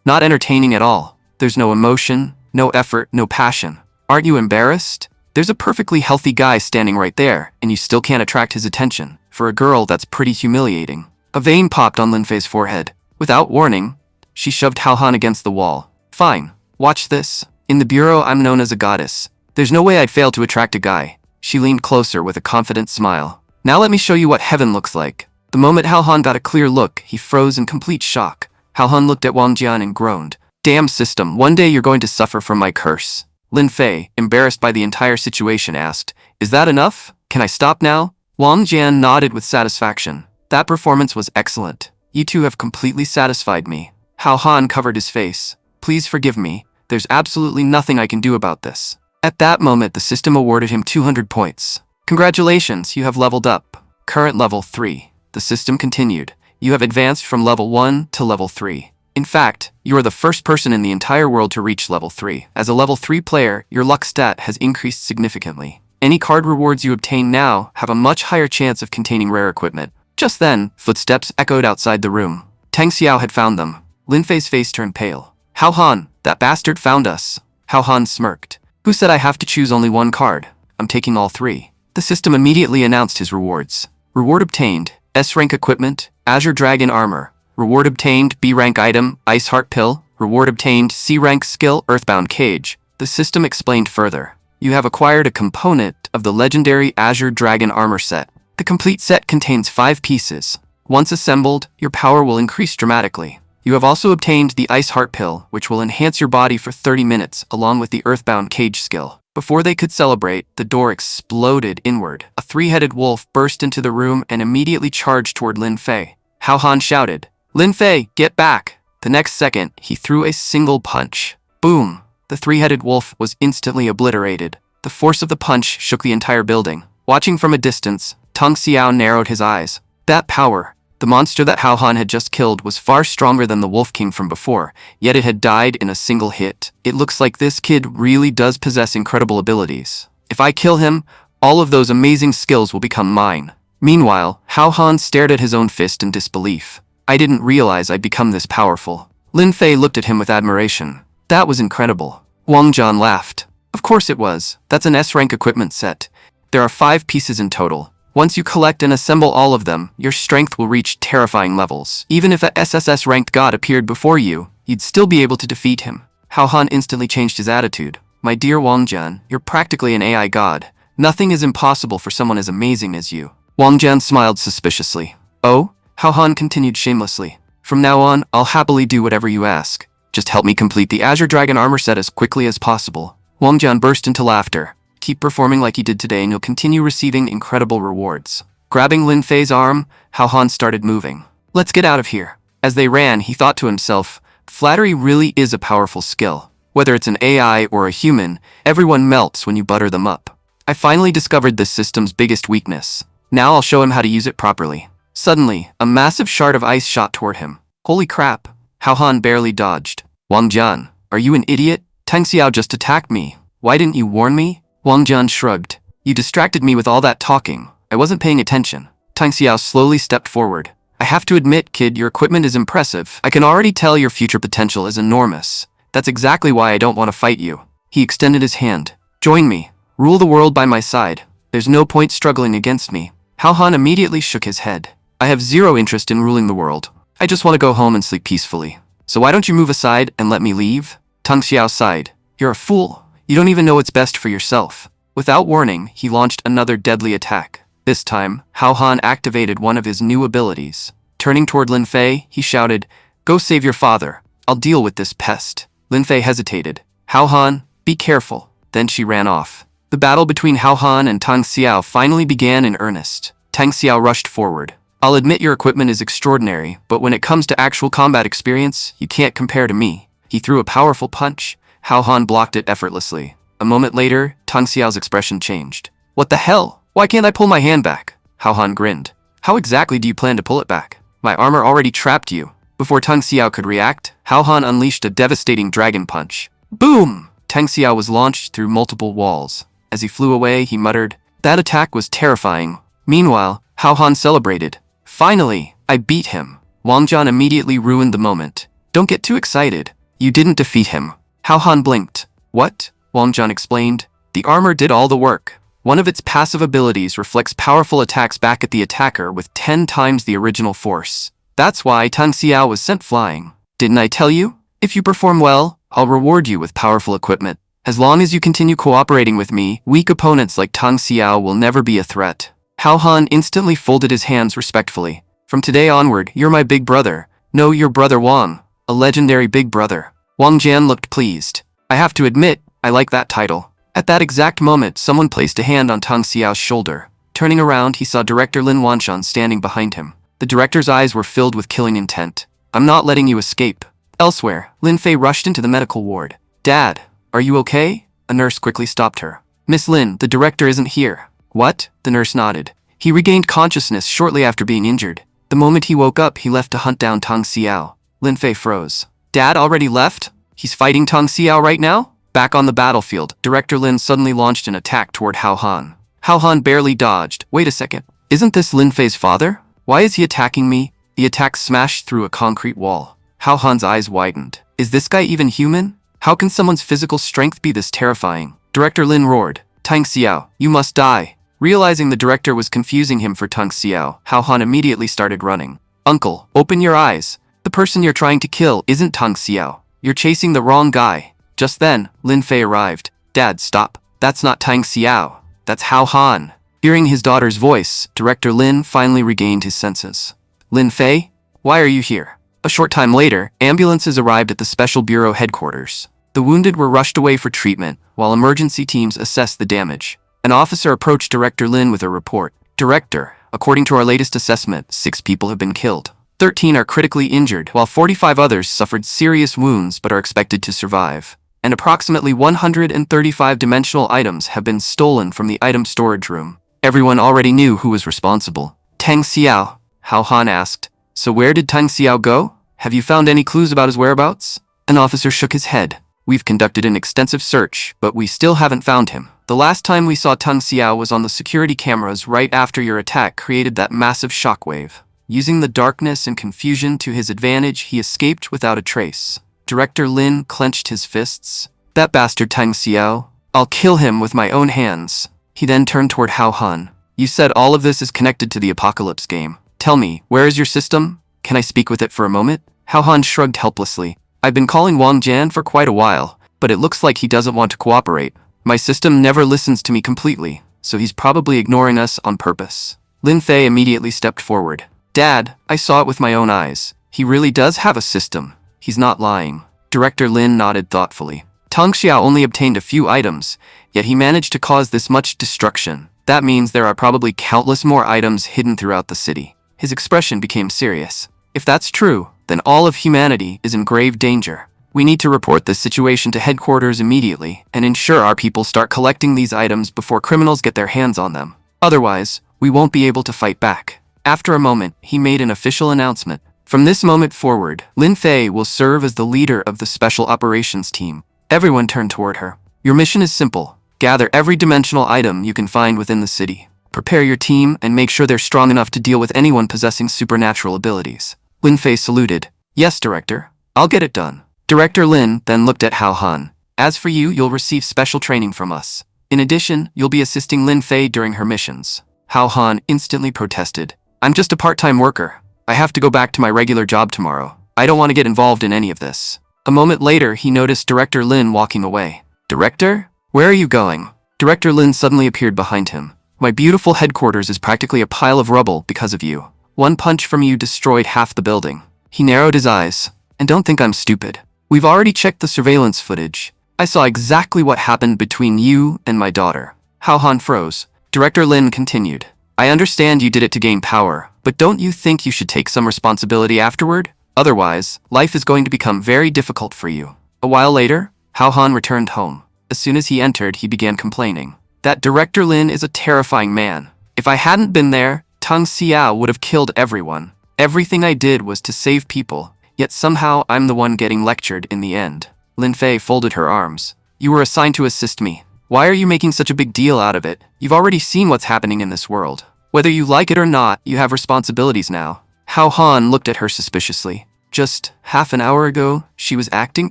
Not entertaining at all. There's no emotion, no effort, no passion. Aren't you embarrassed? There's a perfectly healthy guy standing right there, and you still can't attract his attention. For a girl, that's pretty humiliating. A vein popped on Lin Fei's forehead. Without warning, she shoved Hao Han against the wall. Fine, watch this. In the bureau, I'm known as a goddess. There's no way I'd fail to attract a guy. She leaned closer with a confident smile. Now let me show you what heaven looks like. The moment Hao Han got a clear look, he froze in complete shock. Hao Han looked at Wang Jian and groaned. Damn system, one day you're going to suffer from my curse. Lin Fei, embarrassed by the entire situation, asked, Is that enough? Can I stop now? Wang Jian nodded with satisfaction. That performance was excellent. You two have completely satisfied me. Hao Han covered his face. Please forgive me. There's absolutely nothing I can do about this. At that moment, the system awarded him 200 points. Congratulations, you have leveled up. Current level 3. The system continued. You have advanced from level 1 to level 3. In fact, you are the first person in the entire world to reach level 3. As a level 3 player, your luck stat has increased significantly. Any card rewards you obtain now have a much higher chance of containing rare equipment. Just then, footsteps echoed outside the room. Tang Xiao had found them. Lin Fei's face turned pale. Hao Han, that bastard found us. Hao Han smirked. Who said I have to choose only one card? I'm taking all 3. The system immediately announced his rewards. Reward obtained, S-rank equipment, Azure Dragon armor. Reward obtained, B-rank item, Ice Heart Pill. Reward obtained, C-rank skill, Earthbound Cage. The system explained further. You have acquired a component of the legendary Azure Dragon armor set. The complete set contains 5 pieces. Once assembled, your power will increase dramatically. You have also obtained the Ice Heart Pill, which will enhance your body for 30 minutes, along with the Earthbound Cage skill. Before they could celebrate, the door exploded inward. A 3-headed wolf burst into the room and immediately charged toward Lin Fei. Hao Han shouted, "Lin Fei, get back!" The next second, he threw a single punch. Boom! The 3-headed wolf was instantly obliterated. The force of the punch shook the entire building. Watching from a distance, Tang Xiao narrowed his eyes. That power! The monster that Hao Han had just killed was far stronger than the Wolf King from before, yet it had died in a single hit. It looks like this kid really does possess incredible abilities. If I kill him, all of those amazing skills will become mine. Meanwhile, Hao Han stared at his own fist in disbelief. I didn't realize I'd become this powerful. Lin Fei looked at him with admiration. That was incredible. Wang Jian laughed. Of course it was. That's an S-rank equipment set. There are 5 pieces in total. Once you collect and assemble all of them, your strength will reach terrifying levels. Even if a SSS-ranked god appeared before you, you'd still be able to defeat him. Hao Han instantly changed his attitude. My dear Wang Jian, you're practically an AI god. Nothing is impossible for someone as amazing as you. Wang Jian smiled suspiciously. Oh? Hao Han continued shamelessly. From now on, I'll happily do whatever you ask. Just help me complete the Azure Dragon armor set as quickly as possible. Wang Jian burst into laughter. Keep performing like you did today and you'll continue receiving incredible rewards. Grabbing Lin Fei's arm, Hao Han started moving. Let's get out of here. As they ran, he thought to himself, flattery really is a powerful skill. Whether it's an AI or a human, everyone melts when you butter them up. I finally discovered this system's biggest weakness. Now I'll show him how to use it properly. Suddenly, a massive shard of ice shot toward him. Holy crap! Hao Han barely dodged. Wang Jian, are you an idiot? Tang Xiao just attacked me. Why didn't you warn me? Wang Jian shrugged. You distracted me with all that talking. I wasn't paying attention. Tang Xiao slowly stepped forward. I have to admit, kid, your equipment is impressive. I can already tell your future potential is enormous. That's exactly why I don't want to fight you. He extended his hand. Join me. Rule the world by my side. There's no point struggling against me. Hao Han immediately shook his head. I have zero interest in ruling the world. I just want to go home and sleep peacefully. So why don't you move aside and let me leave? Tang Xiao sighed. You're a fool. You don't even know what's best for yourself. Without warning, he launched another deadly attack. This time, Hao Han activated one of his new abilities. Turning toward Lin Fei, he shouted, Go save your father. I'll deal with this pest. Lin Fei hesitated. Hao Han, be careful. Then she ran off. The battle between Hao Han and Tang Xiao finally began in earnest. Tang Xiao rushed forward. I'll admit your equipment is extraordinary, but when it comes to actual combat experience, you can't compare to me. He threw a powerful punch. Hao Han blocked it effortlessly. A moment later, Tang Xiao's expression changed. What the hell? Why can't I pull my hand back? Hao Han grinned. How exactly do you plan to pull it back? My armor already trapped you. Before Tang Xiao could react, Hao Han unleashed a devastating dragon punch. Boom! Tang Xiao was launched through multiple walls. As he flew away, he muttered, That attack was terrifying. Meanwhile, Hao Han celebrated. Finally, I beat him. Wang Jian immediately ruined the moment. Don't get too excited. You didn't defeat him. Hao Han blinked. What? Wang Jian explained. The armor did all the work. One of its passive abilities reflects powerful attacks back at the attacker with 10 times the original force. That's why Tang Xiao was sent flying. Didn't I tell you? If you perform well, I'll reward you with powerful equipment. As long as you continue cooperating with me, weak opponents like Tang Xiao will never be a threat. Hao Han instantly folded his hands respectfully. From today onward, you're my big brother. No, your brother Wang. A legendary big brother. Wang Jian looked pleased. I have to admit, I like that title. At that exact moment, someone placed a hand on Tang Xiao's shoulder. Turning around, he saw Director Lin Wanshan standing behind him. The director's eyes were filled with killing intent. I'm not letting you escape. Elsewhere, Lin Fei rushed into the medical ward. Dad, are you okay? A nurse quickly stopped her. Miss Lin, the director isn't here. What? The nurse nodded. He regained consciousness shortly after being injured. The moment he woke up, he left to hunt down Tang Xiao. Lin Fei froze. Dad already left? He's fighting Tang Xiao right now? Back on the battlefield, Director Lin suddenly launched an attack toward Hao Han. Hao Han barely dodged. Wait a second. Isn't this Lin Fei's father? Why is he attacking me? The attack smashed through a concrete wall. Hao Han's eyes widened. Is this guy even human? How can someone's physical strength be this terrifying? Director Lin roared. Tang Xiao, you must die. Realizing the director was confusing him for Tang Xiao, Hao Han immediately started running. Uncle, open your eyes. The person you're trying to kill isn't Tang Xiao. You're chasing the wrong guy. Just then, Lin Fei arrived. Dad, stop. That's not Tang Xiao. That's Hao Han. Hearing his daughter's voice, Director Lin finally regained his senses. Lin Fei? Why are you here? A short time later, ambulances arrived at the Special Bureau headquarters. The wounded were rushed away for treatment, while emergency teams assessed the damage. An officer approached Director Lin with a report. Director, according to our latest assessment, 6 people have been killed. 13 are critically injured, while 45 others suffered serious wounds but are expected to survive. And approximately 135 dimensional items have been stolen from the item storage room. Everyone already knew who was responsible. Tang Xiao, Hao Han asked. So where did Tang Xiao go? Have you found any clues about his whereabouts? An officer shook his head. We've conducted an extensive search, but we still haven't found him. The last time we saw Tang Xiao was on the security cameras right after your attack created that massive shockwave. Using the darkness and confusion to his advantage, he escaped without a trace. Director Lin clenched his fists. That bastard Tang Xiao. I'll kill him with my own hands. He then turned toward Hao Han. You said all of this is connected to the Apocalypse game. Tell me, where is your system? Can I speak with it for a moment? Hao Han shrugged helplessly. I've been calling Wang Jian for quite a while, but it looks like he doesn't want to cooperate. My system never listens to me completely, so he's probably ignoring us on purpose. Lin Fei immediately stepped forward. Dad, I saw it with my own eyes. He really does have a system. He's not lying. Director Lin nodded thoughtfully. Tang Xiao only obtained a few items, yet he managed to cause this much destruction. That means there are probably countless more items hidden throughout the city. His expression became serious. If that's true, then all of humanity is in grave danger. We need to report this situation to headquarters immediately and ensure our people start collecting these items before criminals get their hands on them. Otherwise, we won't be able to fight back. After a moment, he made an official announcement. From this moment forward, Lin Fei will serve as the leader of the Special Operations Team. Everyone turned toward her. Your mission is simple. Gather every dimensional item you can find within the city. Prepare your team and make sure they're strong enough to deal with anyone possessing supernatural abilities. Lin Fei saluted. Yes, Director. I'll get it done. Director Lin then looked at Hao Han. As for you, you'll receive special training from us. In addition, you'll be assisting Lin Fei during her missions. Hao Han instantly protested. I'm just a part-time worker. I have to go back to my regular job tomorrow. I don't want to get involved in any of this. A moment later, he noticed Director Lin walking away. Director? Where are you going? Director Lin suddenly appeared behind him. My beautiful headquarters is practically a pile of rubble because of you. One punch from you destroyed half the building. He narrowed his eyes. And don't think I'm stupid. We've already checked the surveillance footage. I saw exactly what happened between you and my daughter. Hao Han froze. Director Lin continued. I understand you did it to gain power, but don't you think you should take some responsibility afterward? Otherwise, life is going to become very difficult for you. A while later, Hao Han returned home. As soon as he entered, he began complaining. That Director Lin is a terrifying man. If I hadn't been there, Tang Xiao would have killed everyone. Everything I did was to save people, yet somehow I'm the one getting lectured in the end. Lin Fei folded her arms. You were assigned to assist me. Why are you making such a big deal out of it? You've already seen what's happening in this world. Whether you like it or not, you have responsibilities now. Hao Han looked at her suspiciously. Just half an hour ago, she was acting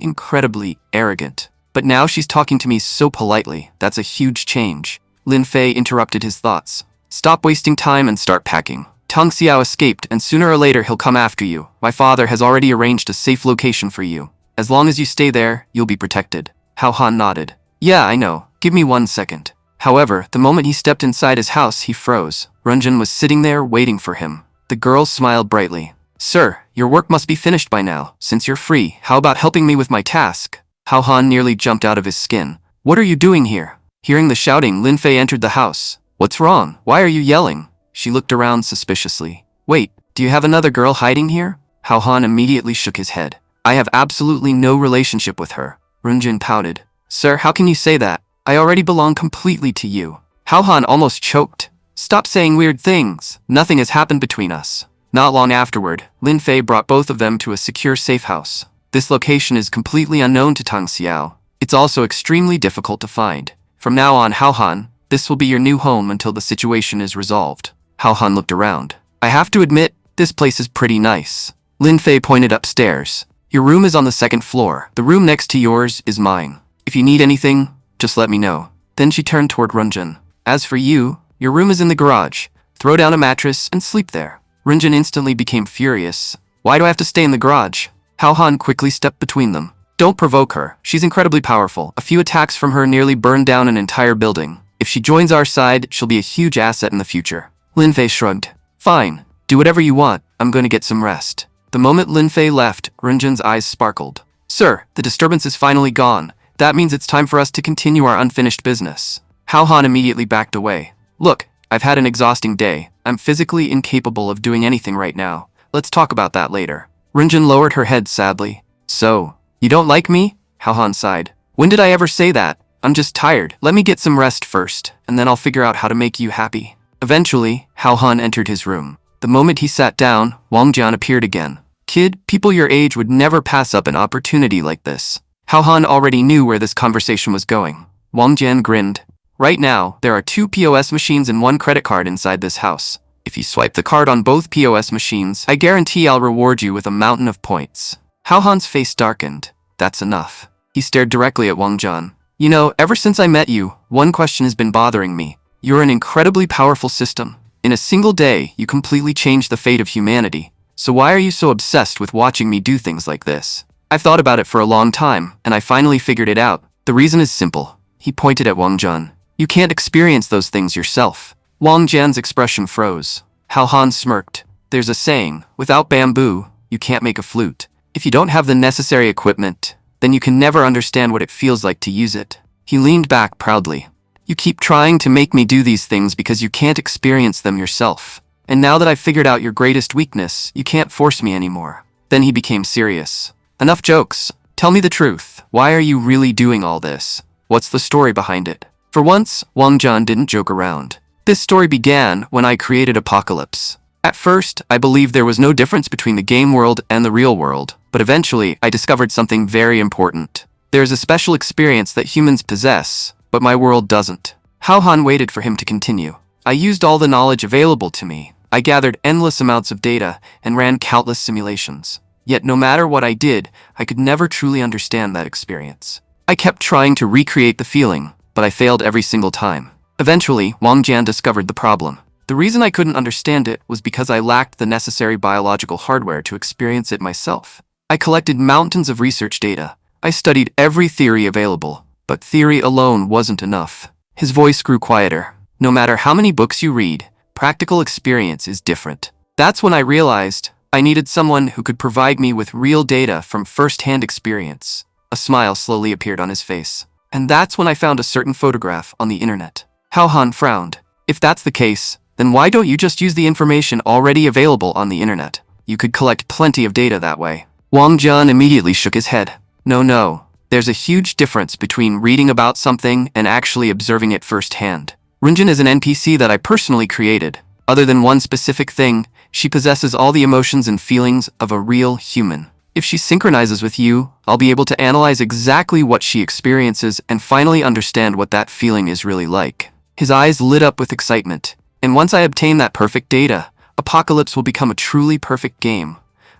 incredibly arrogant. But now she's talking to me so politely. That's a huge change. Lin Fei interrupted his thoughts. Stop wasting time and start packing. Tang Xiao escaped, and sooner or later he'll come after you. My father has already arranged a safe location for you. As long as you stay there, you'll be protected. Hao Han nodded. Yeah, I know. Give me 1 second. However, the moment he stepped inside his house, he froze. Runjin was sitting there waiting for him. The girl smiled brightly. Sir, your work must be finished by now. Since you're free, how about helping me with my task? Hao Han nearly jumped out of his skin. What are you doing here? Hearing the shouting, Lin Fei entered the house. What's wrong? Why are you yelling? She looked around suspiciously. Wait, do you have another girl hiding here? Hao Han immediately shook his head. I have absolutely no relationship with her. Runjin pouted. Sir, how can you say that? I already belong completely to you. Hao Han almost choked. Stop saying weird things. Nothing has happened between us. Not long afterward, Lin Fei brought both of them to a secure safe house. This location is completely unknown to Tang Xiao. It's also extremely difficult to find. From now on, Hao Han, this will be your new home until the situation is resolved. Hao Han looked around. I have to admit, this place is pretty nice. Lin Fei pointed upstairs. Your room is on the second floor. The room next to yours is mine. If you need anything, just let me know. Then she turned toward Renjun. As for you, your room is in the garage. Throw down a mattress and sleep there. Renjun instantly became furious. Why do I have to stay in the garage? Hao Han quickly stepped between them. Don't provoke her. She's incredibly powerful. A few attacks from her nearly burned down an entire building. If she joins our side, she'll be a huge asset in the future. Lin Fei shrugged. Fine. Do whatever you want. I'm going to get some rest. The moment Lin Fei left, Renjun's eyes sparkled. Sir, the disturbance is finally gone. That means it's time for us to continue our unfinished business. Hao Han immediately backed away. Look, I've had an exhausting day. I'm physically incapable of doing anything right now. Let's talk about that later. Renjun lowered her head sadly. So, you don't like me? Hao Han sighed. When did I ever say that? I'm just tired. Let me get some rest first, and then I'll figure out how to make you happy. Eventually, Hao Han entered his room. The moment he sat down, Wang Jian appeared again. Kid, people your age would never pass up an opportunity like this. Hao Han already knew where this conversation was going. Wang Jian grinned. Right now, there are 2 POS machines and 1 credit card inside this house. If you swipe the card on both POS machines, I guarantee I'll reward you with a mountain of points. Hao Han's face darkened. That's enough. He stared directly at Wang Jian. You know, ever since I met you, one question has been bothering me. You're an incredibly powerful system. In a single day, you completely changed the fate of humanity. So why are you so obsessed with watching me do things like this? I've thought about it for a long time, and I finally figured it out. The reason is simple. He pointed at Wang Jian. You can't experience those things yourself. Wang Jian's expression froze. Hao Han smirked. There's a saying, without bamboo, you can't make a flute. If you don't have the necessary equipment, then you can never understand what it feels like to use it. He leaned back proudly. You keep trying to make me do these things because you can't experience them yourself. And now that I've figured out your greatest weakness, you can't force me anymore. Then he became serious. Enough jokes. Tell me the truth. Why are you really doing all this? What's the story behind it? For once, Wang Jian didn't joke around. This story began when I created Apocalypse. At first, I believed there was no difference between the game world and the real world, but eventually, I discovered something very important. There's a special experience that humans possess, but my world doesn't. Hao Han waited for him to continue. I used all the knowledge available to me. I gathered endless amounts of data and ran countless simulations. Yet no matter what I did, I could never truly understand that experience. I kept trying to recreate the feeling, but I failed every single time. Eventually, Wang Jian discovered the problem. The reason I couldn't understand it was because I lacked the necessary biological hardware to experience it myself. I collected mountains of research data. I studied every theory available, but theory alone wasn't enough. His voice grew quieter. No matter how many books you read, practical experience is different. That's when I realized I needed someone who could provide me with real data from first-hand experience. A smile slowly appeared on his face. And that's when I found a certain photograph on the internet. Hao Han frowned. If that's the case, then why don't you just use the information already available on the internet? You could collect plenty of data that way. Wang Jian immediately shook his head. No. There's a huge difference between reading about something and actually observing it firsthand. Renjun is an NPC that I personally created. Other than one specific thing, she possesses all the emotions and feelings of a real human. If she synchronizes with you, I'll be able to analyze exactly what she experiences and finally understand what that feeling is really like. His eyes lit up with excitement. And once I obtain that perfect data, Apocalypse will become a truly perfect game.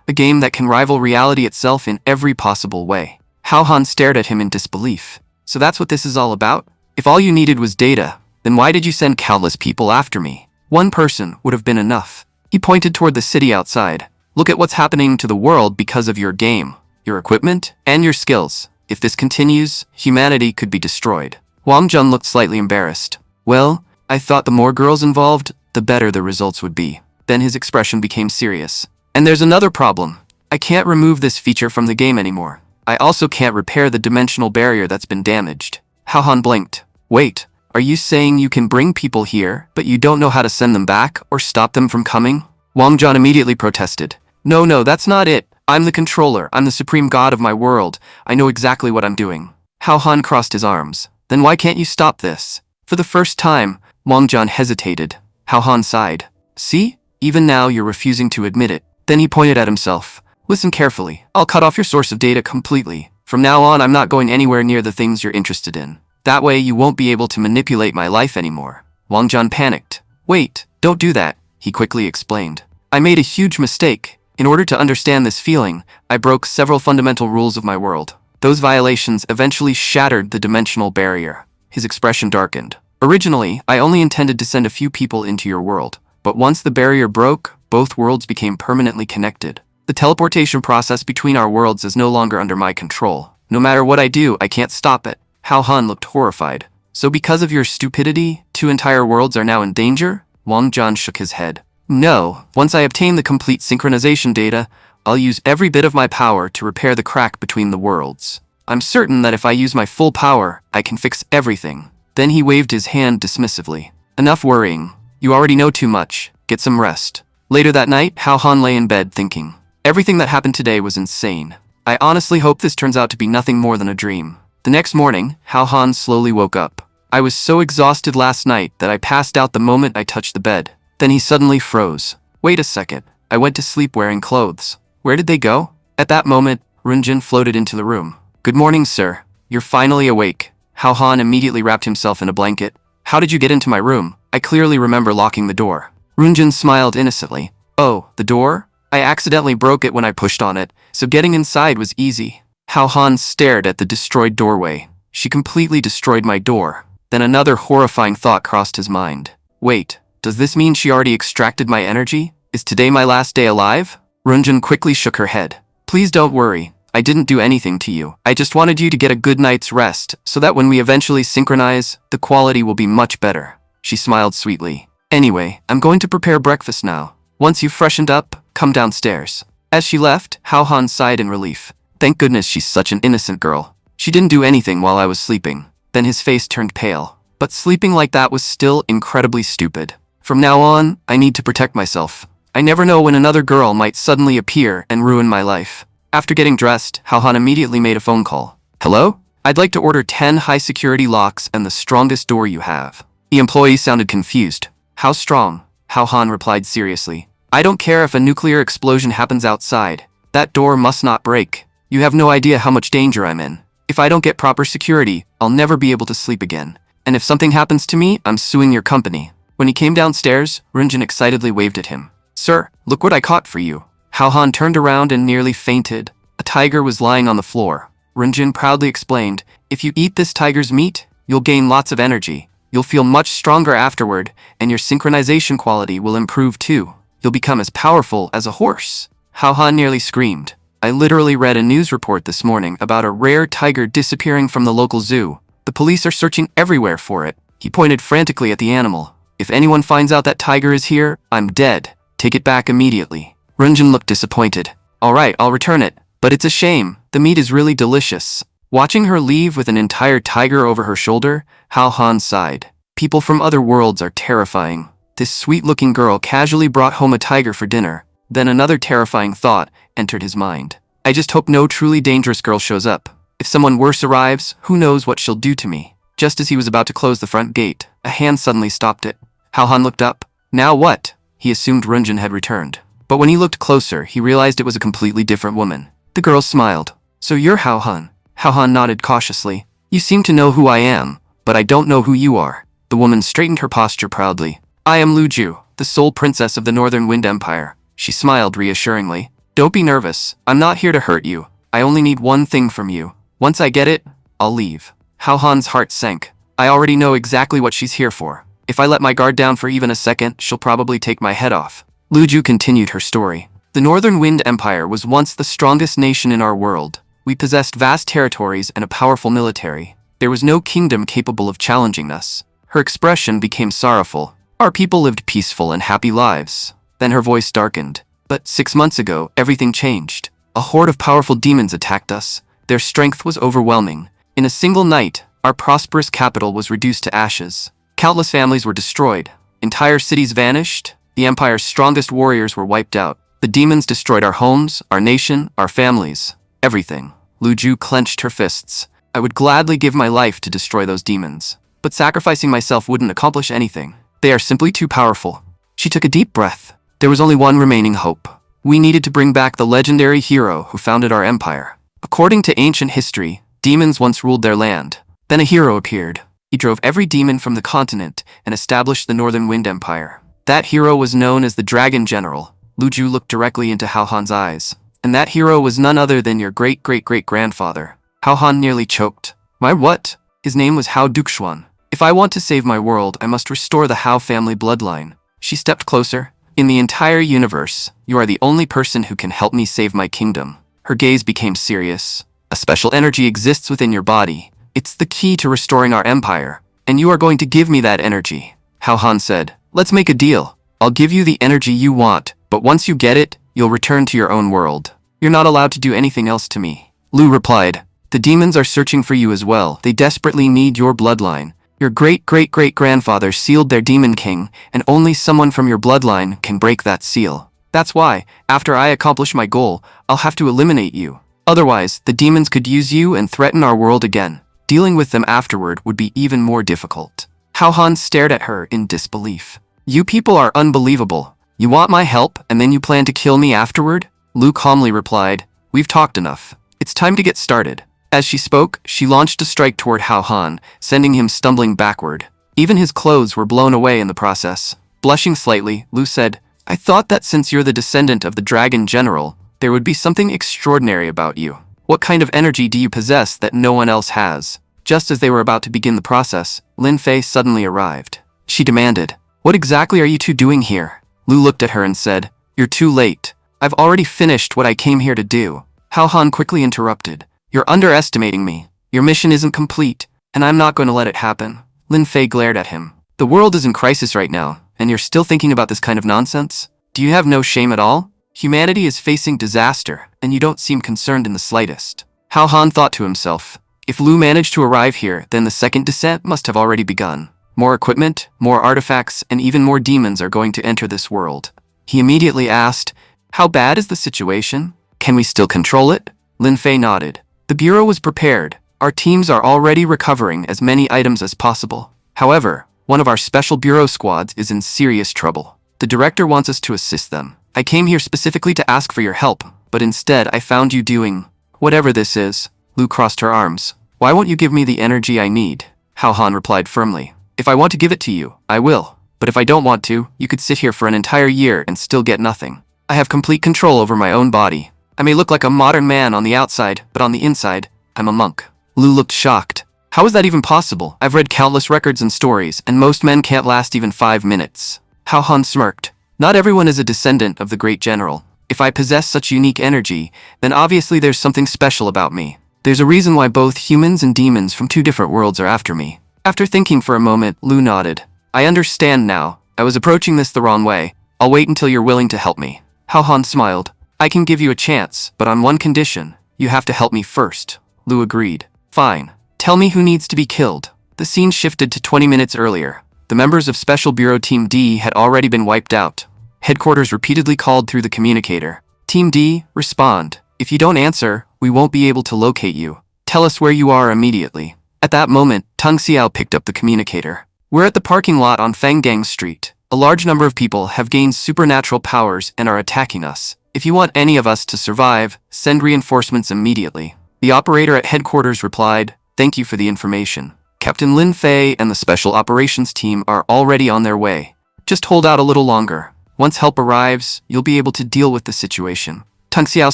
A game that can rival reality itself in every possible way. Hao Han stared at him in disbelief. So that's what this is all about? If all you needed was data, then why did you send countless people after me? One person would have been enough. He pointed toward the city outside. Look at what's happening to the world because of your game, your equipment, and your skills. If this continues, humanity could be destroyed. Wang Jian looked slightly embarrassed. Well, I thought the more girls involved, the better the results would be. Then his expression became serious. And there's another problem. I can't remove this feature from the game anymore. I also can't repair the dimensional barrier that's been damaged. Hao Han blinked. Wait, are you saying you can bring people here, but you don't know how to send them back or stop them from coming? Wang Jian immediately protested. No, that's not it. I'm the controller. I'm the supreme god of my world. I know exactly what I'm doing. Hao Han crossed his arms. Then why can't you stop this? For the first time, Wang Jian hesitated. Hao Han sighed. See? Even now, you're refusing to admit it. Then he pointed at himself. Listen carefully. I'll cut off your source of data completely. From now on, I'm not going anywhere near the things you're interested in. That way, you won't be able to manipulate my life anymore. Wang Jian panicked. Wait, don't do that, he quickly explained. I made a huge mistake. In order to understand this feeling, I broke several fundamental rules of my world. Those violations eventually shattered the dimensional barrier. His expression darkened. Originally, I only intended to send a few people into your world, but once the barrier broke, both worlds became permanently connected. The teleportation process between our worlds is no longer under my control. No matter what I do, I can't stop it. Hao Han looked horrified. So because of your stupidity, 2 entire worlds are now in danger? Wang Jian shook his head. No, once I obtain the complete synchronization data, I'll use every bit of my power to repair the crack between the worlds. I'm certain that if I use my full power, I can fix everything. Then he waved his hand dismissively. Enough worrying. You already know too much. Get some rest. Later that night, Hao Han lay in bed thinking. Everything that happened today was insane. I honestly hope this turns out to be nothing more than a dream. The next morning, Hao Han slowly woke up. I was so exhausted last night that I passed out the moment I touched the bed. Then he suddenly froze. Wait a second. I went to sleep wearing clothes. Where did they go? At that moment, Runjin floated into the room. Good morning, sir. You're finally awake. Hao Han immediately wrapped himself in a blanket. How did you get into my room? I clearly remember locking the door. Runjin smiled innocently. Oh, the door? I accidentally broke it when I pushed on it, so getting inside was easy. Hao Han stared at the destroyed doorway. She completely destroyed my door. Then another horrifying thought crossed his mind. Wait, does this mean she already extracted my energy? Is today my last day alive? Runjin quickly shook her head. Please don't worry. I didn't do anything to you. I just wanted you to get a good night's rest, so that when we eventually synchronize, the quality will be much better. She smiled sweetly. Anyway, I'm going to prepare breakfast now. Once you've freshened up, come downstairs. As she left, Hao Han sighed in relief. Thank goodness she's such an innocent girl. She didn't do anything while I was sleeping. Then his face turned pale. But sleeping like that was still incredibly stupid. From now on, I need to protect myself. I never know when another girl might suddenly appear and ruin my life. After getting dressed, Hao Han immediately made a phone call. Hello? I'd like to order 10 high-security locks and the strongest door you have. The employee sounded confused. How strong? Hao Han replied seriously. I don't care if a nuclear explosion happens outside. That door must not break. You have no idea how much danger I'm in. If I don't get proper security, I'll never be able to sleep again. And if something happens to me, I'm suing your company. When he came downstairs, Runjin excitedly waved at him. Sir, look what I caught for you. Hao Han turned around and nearly fainted. A tiger was lying on the floor. Runjin proudly explained, if you eat this tiger's meat, you'll gain lots of energy. You'll feel much stronger afterward, and your synchronization quality will improve too. You'll become as powerful as a horse. Hao Han nearly screamed. I literally read a news report this morning about a rare tiger disappearing from the local zoo. The police are searching everywhere for it. He pointed frantically at the animal. If anyone finds out that tiger is here, I'm dead. Take it back immediately. Runjin looked disappointed. All right, I'll return it. But it's a shame. The meat is really delicious. Watching her leave with an entire tiger over her shoulder, Hao Han sighed. People from other worlds are terrifying. This sweet-looking girl casually brought home a tiger for dinner. Then another terrifying thought entered his mind. I just hope no truly dangerous girl shows up. If someone worse arrives, who knows what she'll do to me. Just as he was about to close the front gate, a hand suddenly stopped it. Hao Han looked up. Now what? He assumed Runjin had returned. But when he looked closer, he realized it was a completely different woman. The girl smiled. So you're Hao Han? Hao Han nodded cautiously. You seem to know who I am, but I don't know who you are. The woman straightened her posture proudly. I am Lu Ju, the sole princess of the Northern Wind Empire. She smiled reassuringly. Don't be nervous. I'm not here to hurt you. I only need one thing from you. Once I get it, I'll leave. Hao Han's heart sank. I already know exactly what she's here for. If I let my guard down for even a second, she'll probably take my head off. Lu Ju continued her story. The Northern Wind Empire was once the strongest nation in our world. We possessed vast territories and a powerful military. There was no kingdom capable of challenging us. Her expression became sorrowful. Our people lived peaceful and happy lives. Then her voice darkened. But 6 months ago, everything changed. A horde of powerful demons attacked us. Their strength was overwhelming. In a single night, our prosperous capital was reduced to ashes. Countless families were destroyed. Entire cities vanished. The empire's strongest warriors were wiped out. The demons destroyed our homes, our nation, our families. Everything. Lu Ju clenched her fists. I would gladly give my life to destroy those demons. But sacrificing myself wouldn't accomplish anything. They are simply too powerful. She took a deep breath. There was only one remaining hope. We needed to bring back the legendary hero who founded our empire. According to ancient history, demons once ruled their land. Then a hero appeared. He drove every demon from the continent and established the Northern Wind Empire. That hero was known as the Dragon General. Lu Ju looked directly into Hao Han's eyes. And that hero was none other than your great-great-great-grandfather. Hao Han nearly choked. My what? His name was Hao Duxuan. If I want to save my world, I must restore the Hao family bloodline. She stepped closer. In the entire universe, you are the only person who can help me save my kingdom. Her gaze became serious. A special energy exists within your body. It's the key to restoring our empire, and you are going to give me that energy. Hao Han said, let's make a deal. I'll give you the energy you want, but once you get it, you'll return to your own world. You're not allowed to do anything else to me. Lu replied, the demons are searching for you as well. They desperately need your bloodline. Your great-great-great-grandfather sealed their demon king, and only someone from your bloodline can break that seal. That's why, after I accomplish my goal, I'll have to eliminate you. Otherwise, the demons could use you and threaten our world again. Dealing with them afterward would be even more difficult. Hao Han stared at her in disbelief. You people are unbelievable. You want my help, and then you plan to kill me afterward? Lu calmly replied, we've talked enough. It's time to get started. As she spoke, she launched a strike toward Hao Han, sending him stumbling backward. Even his clothes were blown away in the process. Blushing slightly, Lu said, I thought that since you're the descendant of the Dragon General, there would be something extraordinary about you. What kind of energy do you possess that no one else has? Just as they were about to begin the process, Lin Fei suddenly arrived. She demanded, what exactly are you two doing here? Lu looked at her and said, you're too late. I've already finished what I came here to do. Hao Han quickly interrupted. You're underestimating me. Your mission isn't complete, and I'm not going to let it happen. Lin Fei glared at him. The world is in crisis right now, and you're still thinking about this kind of nonsense? Do you have no shame at all? Humanity is facing disaster, and you don't seem concerned in the slightest. Hao Han thought to himself, if Lu managed to arrive here, then the second descent must have already begun. More equipment, more artifacts, and even more demons are going to enter this world. He immediately asked, how bad is the situation? Can we still control it? Lin Fei nodded. The Bureau was prepared. Our teams are already recovering as many items as possible. However, one of our special Bureau squads is in serious trouble. The director wants us to assist them. I came here specifically to ask for your help, but instead I found you doing whatever this is. Lu crossed her arms. Why won't you give me the energy I need? Hao Han replied firmly. If I want to give it to you, I will. But if I don't want to, you could sit here for an entire year and still get nothing. I have complete control over my own body. I may look like a modern man on the outside, but on the inside, I'm a monk. Lu looked shocked. How is that even possible? I've read countless records and stories, and most men can't last even 5 minutes. Hao Han smirked. Not everyone is a descendant of the great general. If I possess such unique energy, then obviously there's something special about me. There's a reason why both humans and demons from 2 different worlds are after me. After thinking for a moment, Lu nodded. I understand now. I was approaching this the wrong way. I'll wait until you're willing to help me. Hao Han smiled. I can give you a chance, but on one condition. You have to help me first. Lu agreed. Fine. Tell me who needs to be killed. The scene shifted to 20 minutes earlier. The members of Special Bureau Team D had already been wiped out. Headquarters repeatedly called through the communicator. Team D, respond. If you don't answer, we won't be able to locate you. Tell us where you are immediately. At that moment, Tang Xiao picked up the communicator. We're at the parking lot on Fanggang Street. A large number of people have gained supernatural powers and are attacking us. If you want any of us to survive, send reinforcements immediately. The operator at headquarters replied, thank you for the information. Captain Lin Fei and the Special Operations team are already on their way. Just hold out a little longer. Once help arrives, you'll be able to deal with the situation. Tang Xiao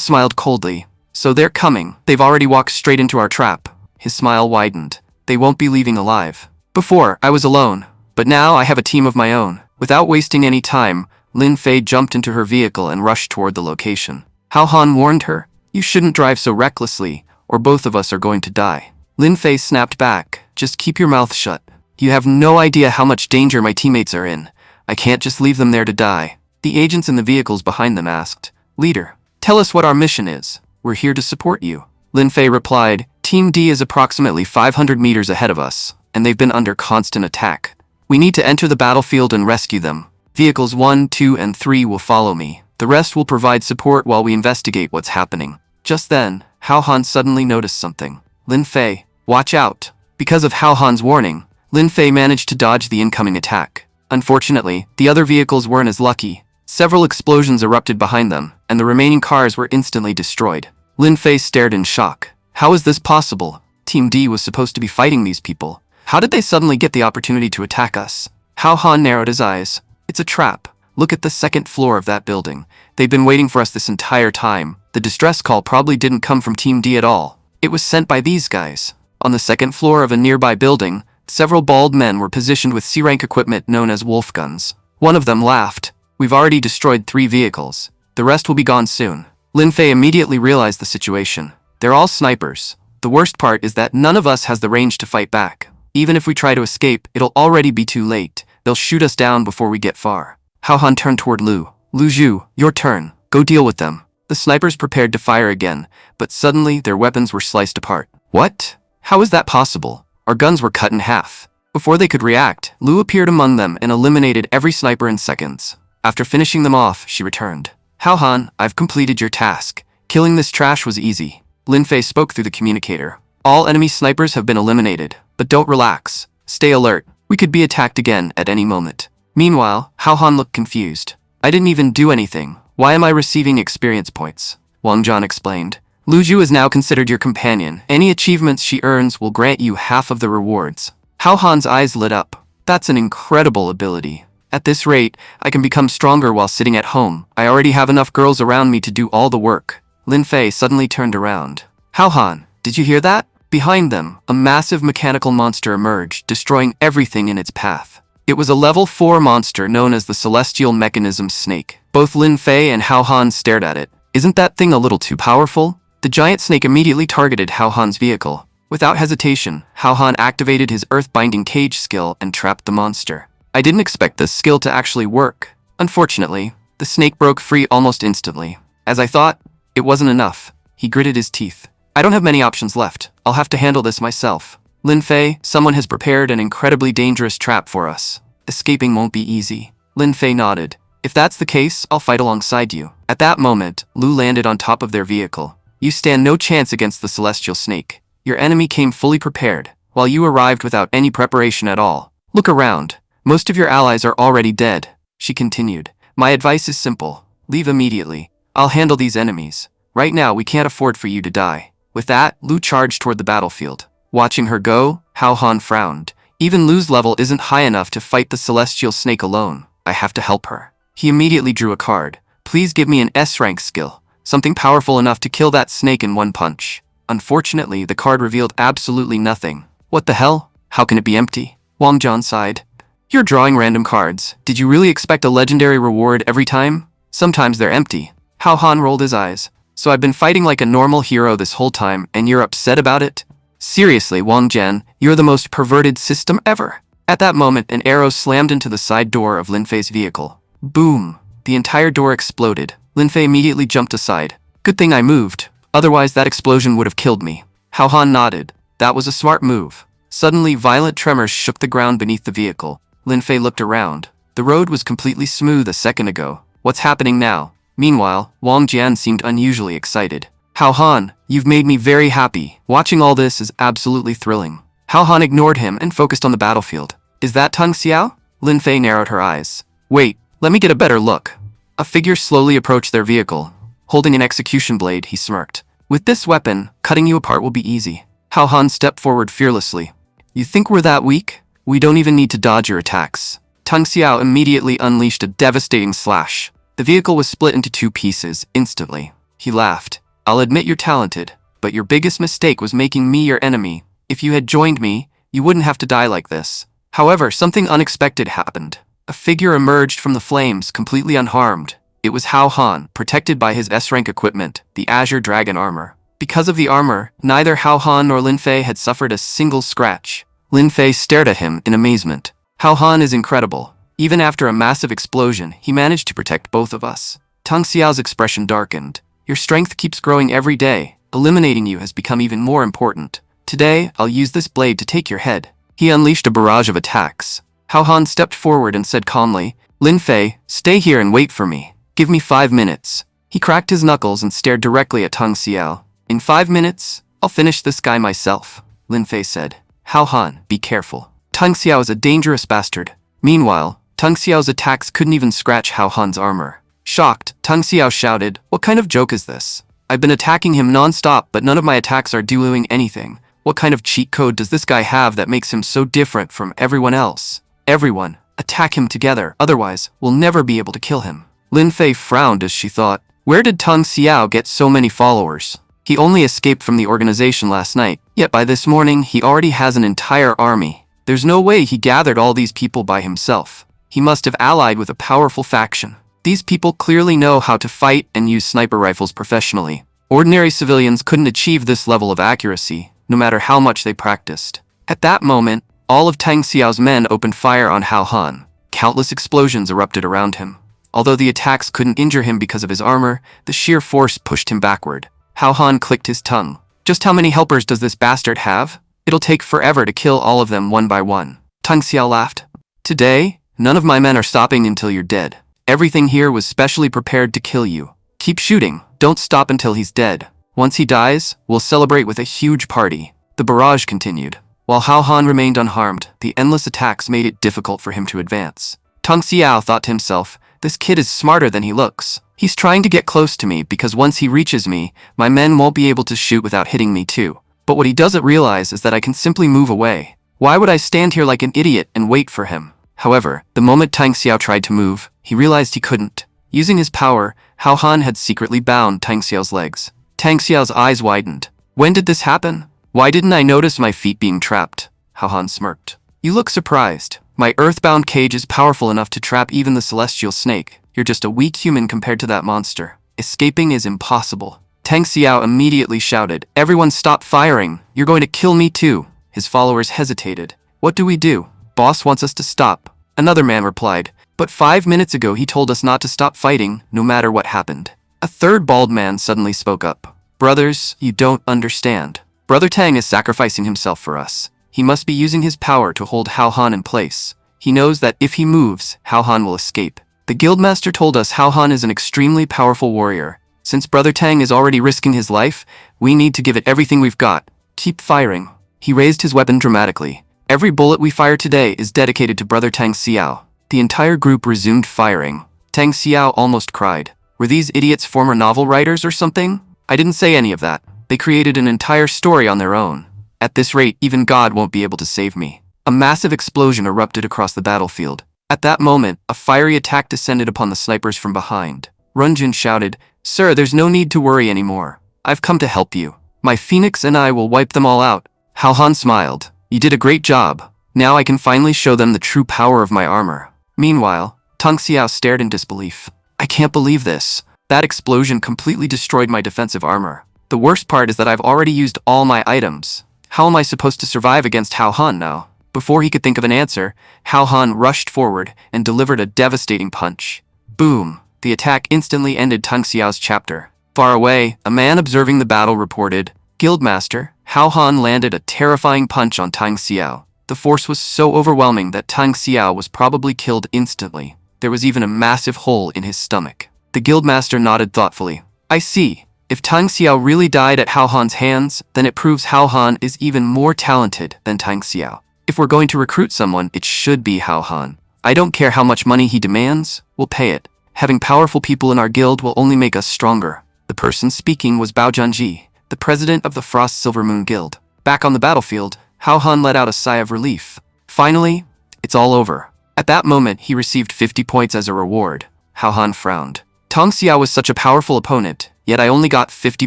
smiled coldly. So they're coming. They've already walked straight into our trap. His smile widened. They won't be leaving alive. Before, I was alone, but now I have a team of my own. Without wasting any time, Lin Fei jumped into her vehicle and rushed toward the location. Hao Han warned her, you shouldn't drive so recklessly, or both of us are going to die. Lin Fei snapped back, just keep your mouth shut. You have no idea how much danger my teammates are in. I can't just leave them there to die. The agents in the vehicles behind them asked, Leader, tell us what our mission is. We're here to support you. Lin Fei replied, Team D is approximately 500 meters ahead of us, and they've been under constant attack. We need to enter the battlefield and rescue them. Vehicles 1, 2, and 3 will follow me. The rest will provide support while we investigate what's happening. Just then, Hao Han suddenly noticed something. Lin Fei, watch out. Because of Hao Han's warning, Lin Fei managed to dodge the incoming attack. Unfortunately, the other vehicles weren't as lucky. Several explosions erupted behind them, and the remaining cars were instantly destroyed. Lin Fei stared in shock. How is this possible? Team D was supposed to be fighting these people. How did they suddenly get the opportunity to attack us? Hao Han narrowed his eyes. It's a trap. Look at the second floor of that building. They've been waiting for us this entire time. The distress call probably didn't come from Team D at all. It was sent by these guys. On the second floor of a nearby building, several bald men were positioned with C-rank equipment known as wolf guns. One of them laughed. We've already destroyed 3 vehicles. The rest will be gone soon. Lin Fei immediately realized the situation. They're all snipers. The worst part is that none of us has the range to fight back. Even if we try to escape, it'll already be too late. They'll shoot us down before we get far. Hao Han turned toward Lu. Lu Zhu, your turn. Go deal with them. The snipers prepared to fire again, but suddenly their weapons were sliced apart. What? How is that possible? Our guns were cut in half. Before they could react, Lu appeared among them and eliminated every sniper in seconds. After finishing them off, she returned. Hao Han, I've completed your task. Killing this trash was easy. Lin Fei spoke through the communicator. All enemy snipers have been eliminated, but don't relax. Stay alert. We could be attacked again at any moment. Meanwhile, Hao Han looked confused. I didn't even do anything. Why am I receiving experience points? Wang Zhan explained. Lu Zhu is now considered your companion. Any achievements she earns will grant you half of the rewards. Hao Han's eyes lit up. That's an incredible ability. At this rate, I can become stronger while sitting at home. I already have enough girls around me to do all the work. Lin Fei suddenly turned around. Hao Han, did you hear that? Behind them, a massive mechanical monster emerged, destroying everything in its path. It was a level 4 monster known as the Celestial Mechanism Snake. Both Lin Fei and Hao Han stared at it. Isn't that thing a little too powerful? The giant snake immediately targeted Hao Han's vehicle. Without hesitation, Hao Han activated his earth-binding cage skill and trapped the monster. I didn't expect this skill to actually work. Unfortunately, the snake broke free almost instantly. As I thought, it wasn't enough. He gritted his teeth. I don't have many options left. I'll have to handle this myself. Lin Fei, someone has prepared an incredibly dangerous trap for us. Escaping won't be easy. Lin Fei nodded. If that's the case, I'll fight alongside you. At that moment, Lu landed on top of their vehicle. You stand no chance against the celestial snake. Your enemy came fully prepared, while you arrived without any preparation at all. Look around. Most of your allies are already dead. She continued. My advice is simple. Leave immediately. I'll handle these enemies. Right now, we can't afford for you to die. With that, Lu charged toward the battlefield. Watching her go, Hao Han frowned. Even Lu's level isn't high enough to fight the celestial snake alone. I have to help her. He immediately drew a card. Please give me an S-rank skill. Something powerful enough to kill that snake in one punch. Unfortunately, the card revealed absolutely nothing. What the hell? How can it be empty? Wang Zhan sighed. You're drawing random cards. Did you really expect a legendary reward every time? Sometimes they're empty. Hao Han rolled his eyes. So I've been fighting like a normal hero this whole time, and you're upset about it? Seriously, Wang Zhan, you're the most perverted system ever. At that moment, an arrow slammed into the side door of Lin Fei's vehicle. Boom! The entire door exploded. Lin Fei immediately jumped aside. Good thing I moved. Otherwise, that explosion would have killed me. Hao Han nodded. That was a smart move. Suddenly, violent tremors shook the ground beneath the vehicle. Lin Fei looked around. The road was completely smooth a second ago. What's happening now? Meanwhile, Wang Zhan seemed unusually excited. Hao Han, you've made me very happy. Watching all this is absolutely thrilling. Hao Han ignored him and focused on the battlefield. Is that Tang Xiao? Lin Fei narrowed her eyes. Wait, let me get a better look. A figure slowly approached their vehicle. Holding an execution blade, he smirked. With this weapon, cutting you apart will be easy. Hao Han stepped forward fearlessly. You think we're that weak? We don't even need to dodge your attacks. Tang Xiao immediately unleashed a devastating slash. The vehicle was split into 2 pieces instantly. He laughed. I'll admit you're talented, but your biggest mistake was making me your enemy. If you had joined me, you wouldn't have to die like this. However, something unexpected happened. A figure emerged from the flames, completely unharmed. It was Hao Han, protected by his S-rank equipment, the Azure Dragon armor. Because of the armor, neither Hao Han nor Lin Fei had suffered a single scratch. Lin Fei stared at him in amazement. Hao Han is incredible. Even after a massive explosion, he managed to protect both of us. Tang Xiao's expression darkened. Your strength keeps growing every day. Eliminating you has become even more important. Today, I'll use this blade to take your head. He unleashed a barrage of attacks. Hao Han stepped forward and said calmly, Lin Fei, stay here and wait for me. Give me 5 minutes. He cracked his knuckles and stared directly at Tang Xiao. In 5 minutes, I'll finish this guy myself, Lin Fei said. Hao Han, be careful. Tang Xiao is a dangerous bastard. Meanwhile, Tang Xiao's attacks couldn't even scratch Hao Han's armor. Shocked, Tang Xiao shouted, "What kind of joke is this? I've been attacking him non-stop, but none of my attacks are doing anything. What kind of cheat code does this guy have that makes him so different from everyone else? Everyone, attack him together, otherwise we'll never be able to kill him." Lin Fei frowned as she thought, where did Tang Xiao get so many followers? He only escaped from the organization last night, yet by this morning he already has an entire army. There's no way he gathered all these people by himself. He must have allied with a powerful faction. These people clearly know how to fight and use sniper rifles professionally. Ordinary civilians couldn't achieve this level of accuracy, no matter how much they practiced. At that moment, all of Tang Xiao's men opened fire on Hao Han. Countless explosions erupted around him. Although the attacks couldn't injure him because of his armor, the sheer force pushed him backward. Hao Han clicked his tongue. Just how many helpers does this bastard have? It'll take forever to kill all of them one by one. Tang Xiao laughed. Today, none of my men are stopping until you're dead. Everything here was specially prepared to kill you. Keep shooting, don't stop until he's dead. Once he dies, we'll celebrate with a huge party. The barrage continued. While Hao Han remained unharmed, the endless attacks made it difficult for him to advance. Tang Xiao thought to himself, this kid is smarter than he looks. He's trying to get close to me because once he reaches me, my men won't be able to shoot without hitting me too. But what he doesn't realize is that I can simply move away. Why would I stand here like an idiot and wait for him? However, the moment Tang Xiao tried to move, he realized he couldn't. Using his power, Hao Han had secretly bound Tang Xiao's legs. Tang Xiao's eyes widened. When did this happen? Why didn't I notice my feet being trapped? Hao Han smirked. You look surprised. My earthbound cage is powerful enough to trap even the celestial snake. You're just a weak human compared to that monster. Escaping is impossible. Tang Xiao immediately shouted, everyone stop firing. You're going to kill me too. His followers hesitated. What do we do? Boss wants us to stop. Another man replied, but 5 minutes ago he told us not to stop fighting, no matter what happened. A third bald man suddenly spoke up. Brothers, you don't understand. Brother Tang is sacrificing himself for us. He must be using his power to hold Hao Han in place. He knows that if he moves, Hao Han will escape. The Guildmaster told us Hao Han is an extremely powerful warrior. Since Brother Tang is already risking his life, we need to give it everything we've got. Keep firing. He raised his weapon dramatically. Every bullet we fire today is dedicated to Brother Tang Xiao. The entire group resumed firing. Tang Xiao almost cried. Were these idiots former novel writers or something? I didn't say any of that. They created an entire story on their own. At this rate, even God won't be able to save me. A massive explosion erupted across the battlefield. At that moment, a fiery attack descended upon the snipers from behind. Runjin shouted, Sir, there's no need to worry anymore. I've come to help you. My phoenix and I will wipe them all out. Hao Han smiled. You did a great job. Now I can finally show them the true power of my armor. Meanwhile, Tang Xiao stared in disbelief. I can't believe this. That explosion completely destroyed my defensive armor. The worst part is that I've already used all my items. How am I supposed to survive against Hao Han now? Before he could think of an answer, Hao Han rushed forward and delivered a devastating punch. Boom! The attack instantly ended Tang Xiao's chapter. Far away, a man observing the battle reported, Guildmaster, Hao Han landed a terrifying punch on Tang Xiao. The force was so overwhelming that Tang Xiao was probably killed instantly. There was even a massive hole in his stomach. The Guildmaster nodded thoughtfully. I see. If Tang Xiao really died at Hao Han's hands, then it proves Hao Han is even more talented than Tang Xiao. If we're going to recruit someone, it should be Hao Han. I don't care how much money he demands, we'll pay it. Having powerful people in our guild will only make us stronger. The person speaking was Bao Junji, the president of the Frost Silver Moon Guild. Back on the battlefield, Hao Han let out a sigh of relief. Finally, it's all over. At that moment, he received 50 points as a reward. Hao Han frowned. Tang Xiao was such a powerful opponent, yet I only got 50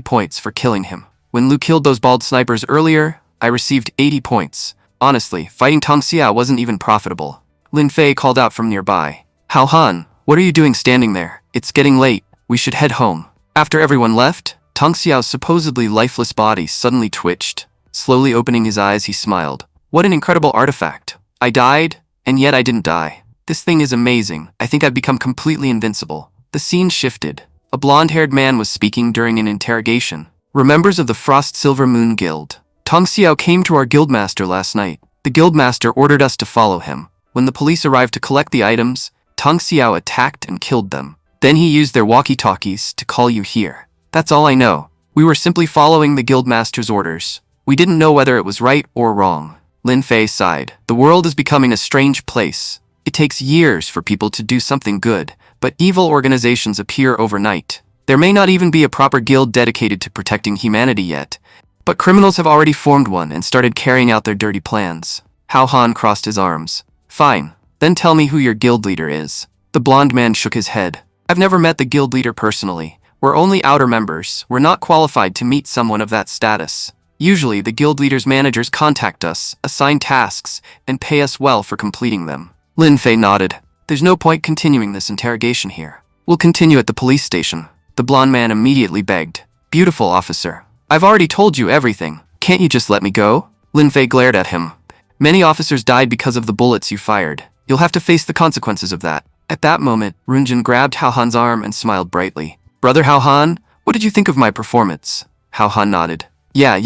points for killing him. When Lu killed those bald snipers earlier, I received 80 points. Honestly, fighting Tang Xiao wasn't even profitable. Lin Fei called out from nearby. Hao Han, what are you doing standing there? It's getting late. We should head home. After everyone left, Tang Xiao's supposedly lifeless body suddenly twitched. Slowly opening his eyes, he smiled. What an incredible artifact. I died, and yet I didn't die. This thing is amazing. I think I've become completely invincible. The scene shifted. A blonde-haired man was speaking during an interrogation. We're members of the Frost Silver Moon Guild. Tang Xiao came to our guildmaster last night. The guildmaster ordered us to follow him. When the police arrived to collect the items, Tang Xiao attacked and killed them. Then he used their walkie-talkies to call you here. That's all I know. We were simply following the guildmaster's orders. We didn't know whether it was right or wrong. Lin Fei sighed. The world is becoming a strange place. It takes years for people to do something good, but evil organizations appear overnight. There may not even be a proper guild dedicated to protecting humanity yet, but criminals have already formed one and started carrying out their dirty plans. Hao Han crossed his arms. Fine, then tell me who your guild leader is. The blonde man shook his head. I've never met the guild leader personally. We're only outer members. We're not qualified to meet someone of that status. Usually, the guild leader's managers contact us, assign tasks, and pay us well for completing them. Lin Fei nodded. There's no point continuing this interrogation here. We'll continue at the police station. The blonde man immediately begged. Beautiful, officer. I've already told you everything. Can't you just let me go? Lin Fei glared at him. Many officers died because of the bullets you fired. You'll have to face the consequences of that. At that moment, Runjin grabbed Hao Han's arm and smiled brightly. Brother Hao Han, what did you think of my performance? Hao Han nodded. Yeah,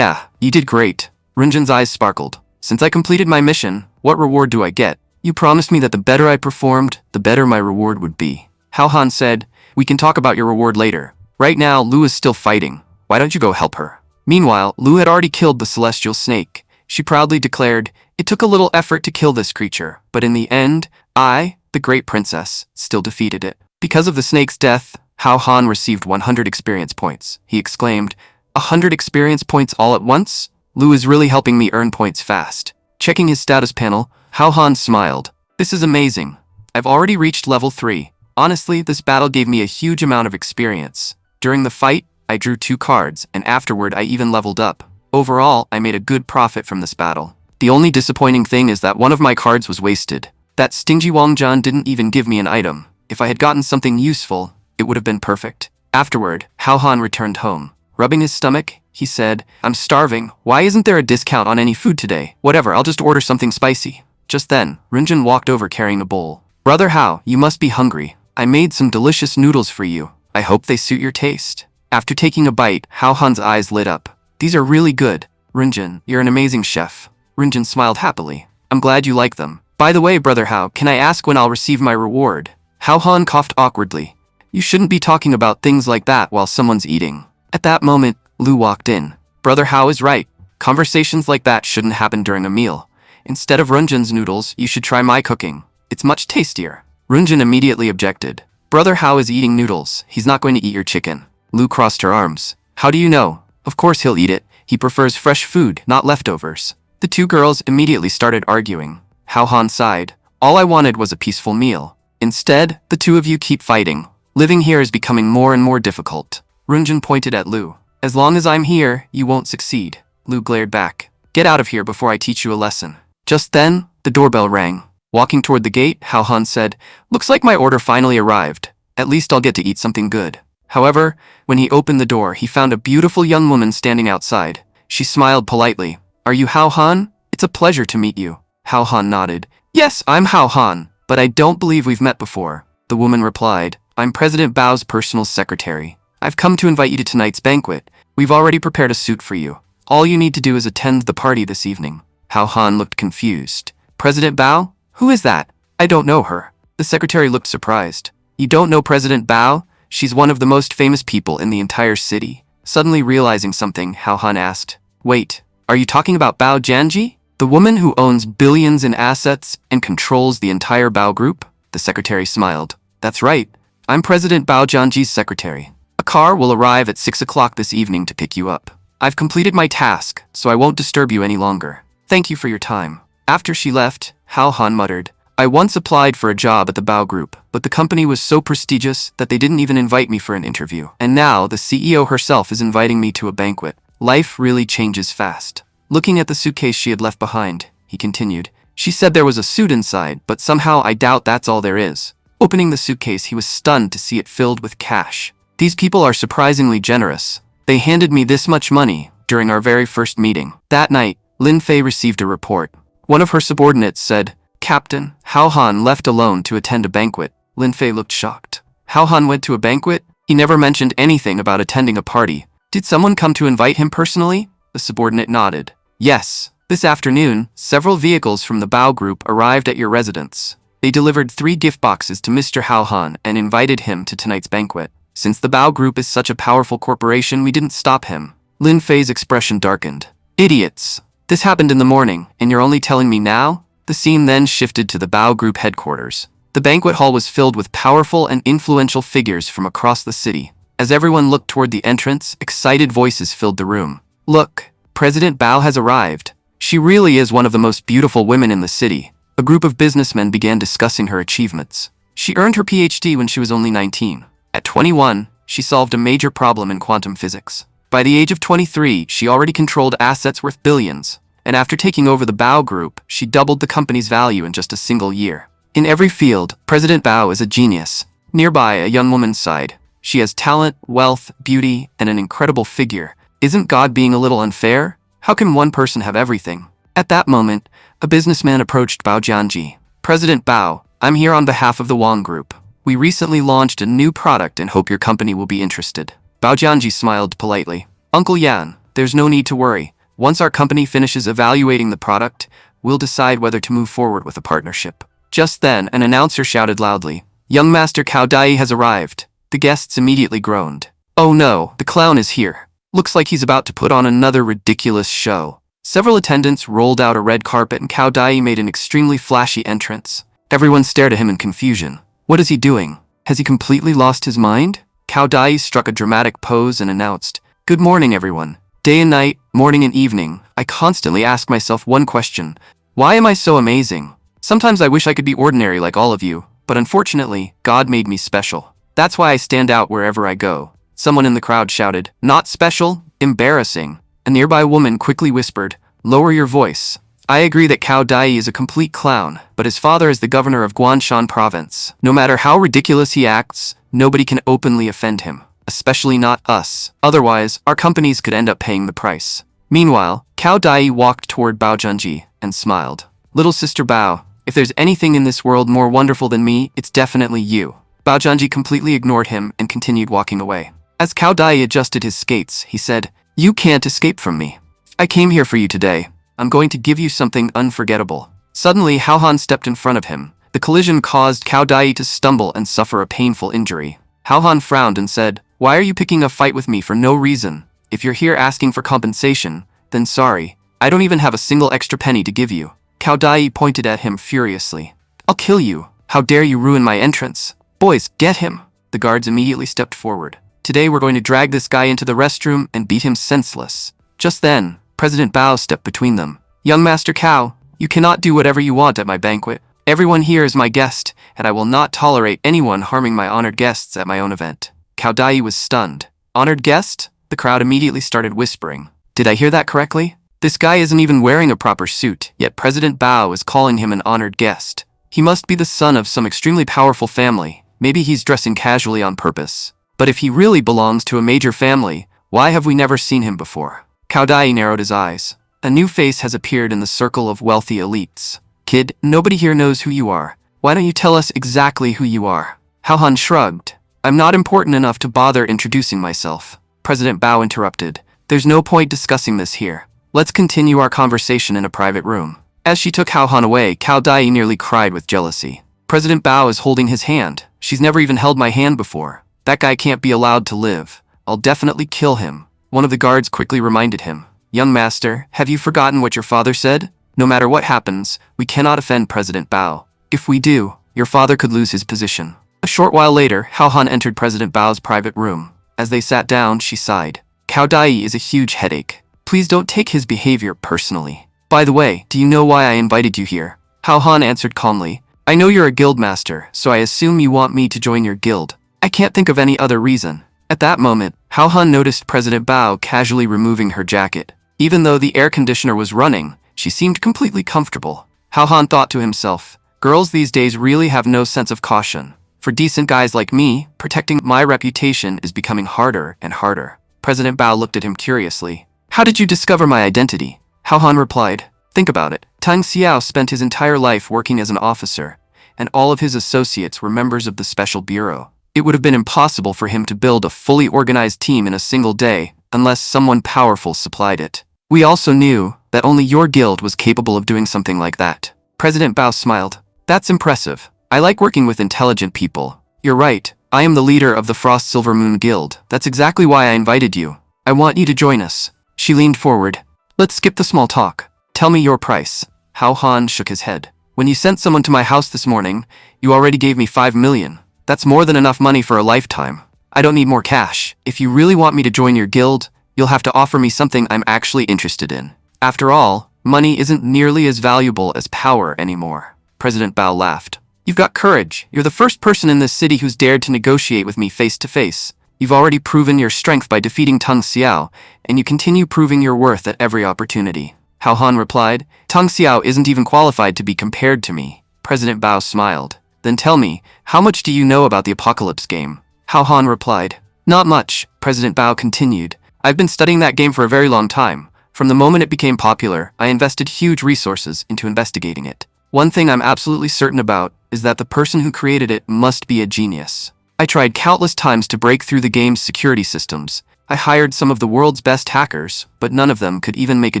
you did great. Runjin's eyes sparkled. Since I completed my mission, what reward do I get? You promised me that the better I performed, the better my reward would be. Hao Han said, we can talk about your reward later. Right now, Lu is still fighting. Why don't you go help her? Meanwhile, Lu had already killed the celestial snake. She proudly declared, it took a little effort to kill this creature, but in the end, I, the great princess, still defeated it. Because of the snake's death, Hao Han received 100 experience points. He exclaimed, 100 experience points all at once? Lu is really helping me earn points fast. Checking his status panel, Hao Han smiled. This is amazing. I've already reached level 3. Honestly, this battle gave me a huge amount of experience. During the fight, I drew 2 cards, and afterward I even leveled up. Overall, I made a good profit from this battle. The only disappointing thing is that one of my cards was wasted. That stingy Wangjian didn't even give me an item. If I had gotten something useful, it would have been perfect. Afterward, Hao Han returned home. Rubbing his stomach, he said, I'm starving. Why isn't there a discount on any food today? Whatever, I'll just order something spicy. Just then, Runjin walked over carrying a bowl. Brother Hao, you must be hungry. I made some delicious noodles for you. I hope they suit your taste. After taking a bite, Hao Han's eyes lit up. These are really good. Runjin, you're an amazing chef. Runjin smiled happily. I'm glad you like them. By the way, Brother Hao, can I ask when I'll receive my reward? Hao Han coughed awkwardly. You shouldn't be talking about things like that while someone's eating. At that moment, Lu walked in. Brother Hao is right. Conversations like that shouldn't happen during a meal. Instead of Runjin's noodles, you should try my cooking. It's much tastier. Runjin immediately objected. Brother Hao is eating noodles. He's not going to eat your chicken. Lu crossed her arms. How do you know? Of course he'll eat it. He prefers fresh food, not leftovers. The 2 girls immediately started arguing. Hao Han sighed. All I wanted was a peaceful meal. Instead, the 2 of you keep fighting. Living here is becoming more and more difficult. Runjin pointed at Lu. As long as I'm here, you won't succeed. Lu glared back. Get out of here before I teach you a lesson. Just then, the doorbell rang. Walking toward the gate, Hao Han said, Looks like my order finally arrived. At least I'll get to eat something good. However, when he opened the door, he found a beautiful young woman standing outside. She smiled politely. Are you Hao Han? It's a pleasure to meet you. Hao Han nodded. Yes, I'm Hao Han, but I don't believe we've met before. The woman replied, I'm President Bao's personal secretary. I've come to invite you to tonight's banquet. We've already prepared a suite for you. All you need to do is attend the party this evening. Hao Han looked confused. President Bao? Who is that? I don't know her. The secretary looked surprised. You don't know President Bao? She's one of the most famous people in the entire city. Suddenly realizing something, Hao Han asked, Wait, are you talking about Bao Jianji? The woman who owns billions in assets and controls the entire Bao group? The secretary smiled. That's right. I'm President Bao Jianji's secretary. A car will arrive at 6 o'clock this evening to pick you up. I've completed my task, so I won't disturb you any longer. Thank you for your time. After she left, Hao Han muttered, I once applied for a job at the Bao Group, but the company was so prestigious that they didn't even invite me for an interview. And now the CEO herself is inviting me to a banquet. Life really changes fast. Looking at the suitcase she had left behind, he continued, She said there was a suit inside, but somehow I doubt that's all there is. Opening the suitcase, he was stunned to see it filled with cash. These people are surprisingly generous. They handed me this much money during our very first meeting. That night, Lin Fei received a report. One of her subordinates said, Captain, Hao Han left alone to attend a banquet. Lin Fei looked shocked. Hao Han went to a banquet? He never mentioned anything about attending a party. Did someone come to invite him personally? The subordinate nodded. Yes. This afternoon, several vehicles from the Bao Group arrived at your residence. They delivered 3 gift boxes to Mr. Hao Han and invited him to tonight's banquet. Since the Bao Group is such a powerful corporation, we didn't stop him. Lin Fei's expression darkened. Idiots. This happened in the morning, and you're only telling me now? The scene then shifted to the Bao Group headquarters. The banquet hall was filled with powerful and influential figures from across the city. As everyone looked toward the entrance, excited voices filled the room. "Look, President Bao has arrived. She really is one of the most beautiful women in the city." A group of businessmen began discussing her achievements. She earned her PhD when she was only 19. At 21, she solved a major problem in quantum physics. By the age of 23, she already controlled assets worth billions. And after taking over the Bao Group, she doubled the company's value in just a single year. In every field, President Bao is a genius. Nearby, a young woman sighed. She has talent, wealth, beauty, and an incredible figure. Isn't God being a little unfair? How can one person have everything? At that moment, a businessman approached Bao Jianji. "President Bao, I'm here on behalf of the Wang Group. We recently launched a new product and hope your company will be interested." Bao Jianji smiled politely. "Uncle Yan, there's no need to worry. Once our company finishes evaluating the product, we'll decide whether to move forward with a partnership." Just then, an announcer shouted loudly, "Young Master Cao Dai has arrived." The guests immediately groaned. "Oh no, the clown is here. Looks like he's about to put on another ridiculous show." Several attendants rolled out a red carpet and Cao Dai made an extremely flashy entrance. Everyone stared at him in confusion. What is he doing? Has he completely lost his mind? Cao Dai struck a dramatic pose and announced, "Good morning, everyone. Day and night, morning and evening, I constantly ask myself one question. Why am I so amazing? Sometimes I wish I could be ordinary like all of you, but unfortunately, God made me special. That's why I stand out wherever I go." Someone in the crowd shouted, "Not special, embarrassing." A nearby woman quickly whispered, "Lower your voice. I agree that Cao Dai is a complete clown, but his father is the governor of Guanshan province. No matter how ridiculous he acts, nobody can openly offend him, especially not us. Otherwise, our companies could end up paying the price." Meanwhile, Cao Dai walked toward Bao Jianji and smiled. "Little sister Bao, if there's anything in this world more wonderful than me, it's definitely you." Bao Jianji completely ignored him and continued walking away. As Cao Dai adjusted his skates, he said, "You can't escape from me. I came here for you today. I'm going to give you something unforgettable." Suddenly, Hao Han stepped in front of him. The collision caused Cao Dai to stumble and suffer a painful injury. Hao Han frowned and said, "Why are you picking a fight with me for no reason? If you're here asking for compensation, then sorry. I don't even have a single extra penny to give you." Cao Dai pointed at him furiously. "I'll kill you. How dare you ruin my entrance? Boys, get him." The guards immediately stepped forward. "Today we're going to drag this guy into the restroom and beat him senseless." Just then, President Bao stepped between them. "Young Master Cao, you cannot do whatever you want at my banquet. Everyone here is my guest, and I will not tolerate anyone harming my honored guests at my own event." Cao Dai was stunned. "Honored guest?" The crowd immediately started whispering. "Did I hear that correctly? This guy isn't even wearing a proper suit, yet President Bao is calling him an honored guest. He must be the son of some extremely powerful family. Maybe he's dressing casually on purpose. But if he really belongs to a major family, why have we never seen him before?" Cao Dai narrowed his eyes. "A new face has appeared in the circle of wealthy elites. Kid, nobody here knows who you are. Why don't you tell us exactly who you are?" Hao Han shrugged. "I'm not important enough to bother introducing myself." President Bao interrupted. "There's no point discussing this here. Let's continue our conversation in a private room." As she took Hao Han away, Cao Dai nearly cried with jealousy. "President Bao is holding his hand. She's never even held my hand before. That guy can't be allowed to live. I'll definitely kill him." One of the guards quickly reminded him, "Young master, have you forgotten what your father said? No matter what happens, we cannot offend President Bao. If we do, your father could lose his position." A short while later, Hao Han entered President Bao's private room. As they sat down, she sighed. "Cao Dai is a huge headache. Please don't take his behavior personally. By the way, do you know why I invited you here?" Hao Han answered calmly, "I know you're a guild master, so I assume you want me to join your guild. I can't think of any other reason." At that moment, Hao Han noticed President Bao casually removing her jacket. Even though the air conditioner was running, she seemed completely comfortable. Hao Han thought to himself, "Girls these days really have no sense of caution. For decent guys like me, protecting my reputation is becoming harder and harder." President Bao looked at him curiously. "How did you discover my identity?" Hao Han replied, "Think about it. Tang Xiao spent his entire life working as an officer, and all of his associates were members of the Special Bureau. It would have been impossible for him to build a fully organized team in a single day unless someone powerful supplied it. We also knew that only your guild was capable of doing something like that." President Bao smiled. "That's impressive. I like working with intelligent people. You're right. I am the leader of the Frost Silver Moon Guild. That's exactly why I invited you. I want you to join us." She leaned forward. "Let's skip the small talk. Tell me your price." Hao Han shook his head. When you sent someone to my house this morning, you already gave me 5 million. That's more than enough money for a lifetime. I don't need more cash. If you really want me to join your guild, you'll have to offer me something I'm actually interested in. After all, money isn't nearly as valuable as power anymore. President Bao laughed. You've got courage. You're the first person in this city who's dared to negotiate with me face to face. You've already proven your strength by defeating Tang Xiao, and you continue proving your worth at every opportunity. Hao Han replied, Tang Xiao isn't even qualified to be compared to me. President Bao smiled. Then tell me, how much do you know about the Apocalypse game? Hao Han replied. Not much, President Bao continued. I've been studying that game for a very long time. From the moment it became popular, I invested huge resources into investigating it. One thing I'm absolutely certain about is that the person who created it must be a genius. I tried countless times to break through the game's security systems. I hired some of the world's best hackers, but none of them could even make a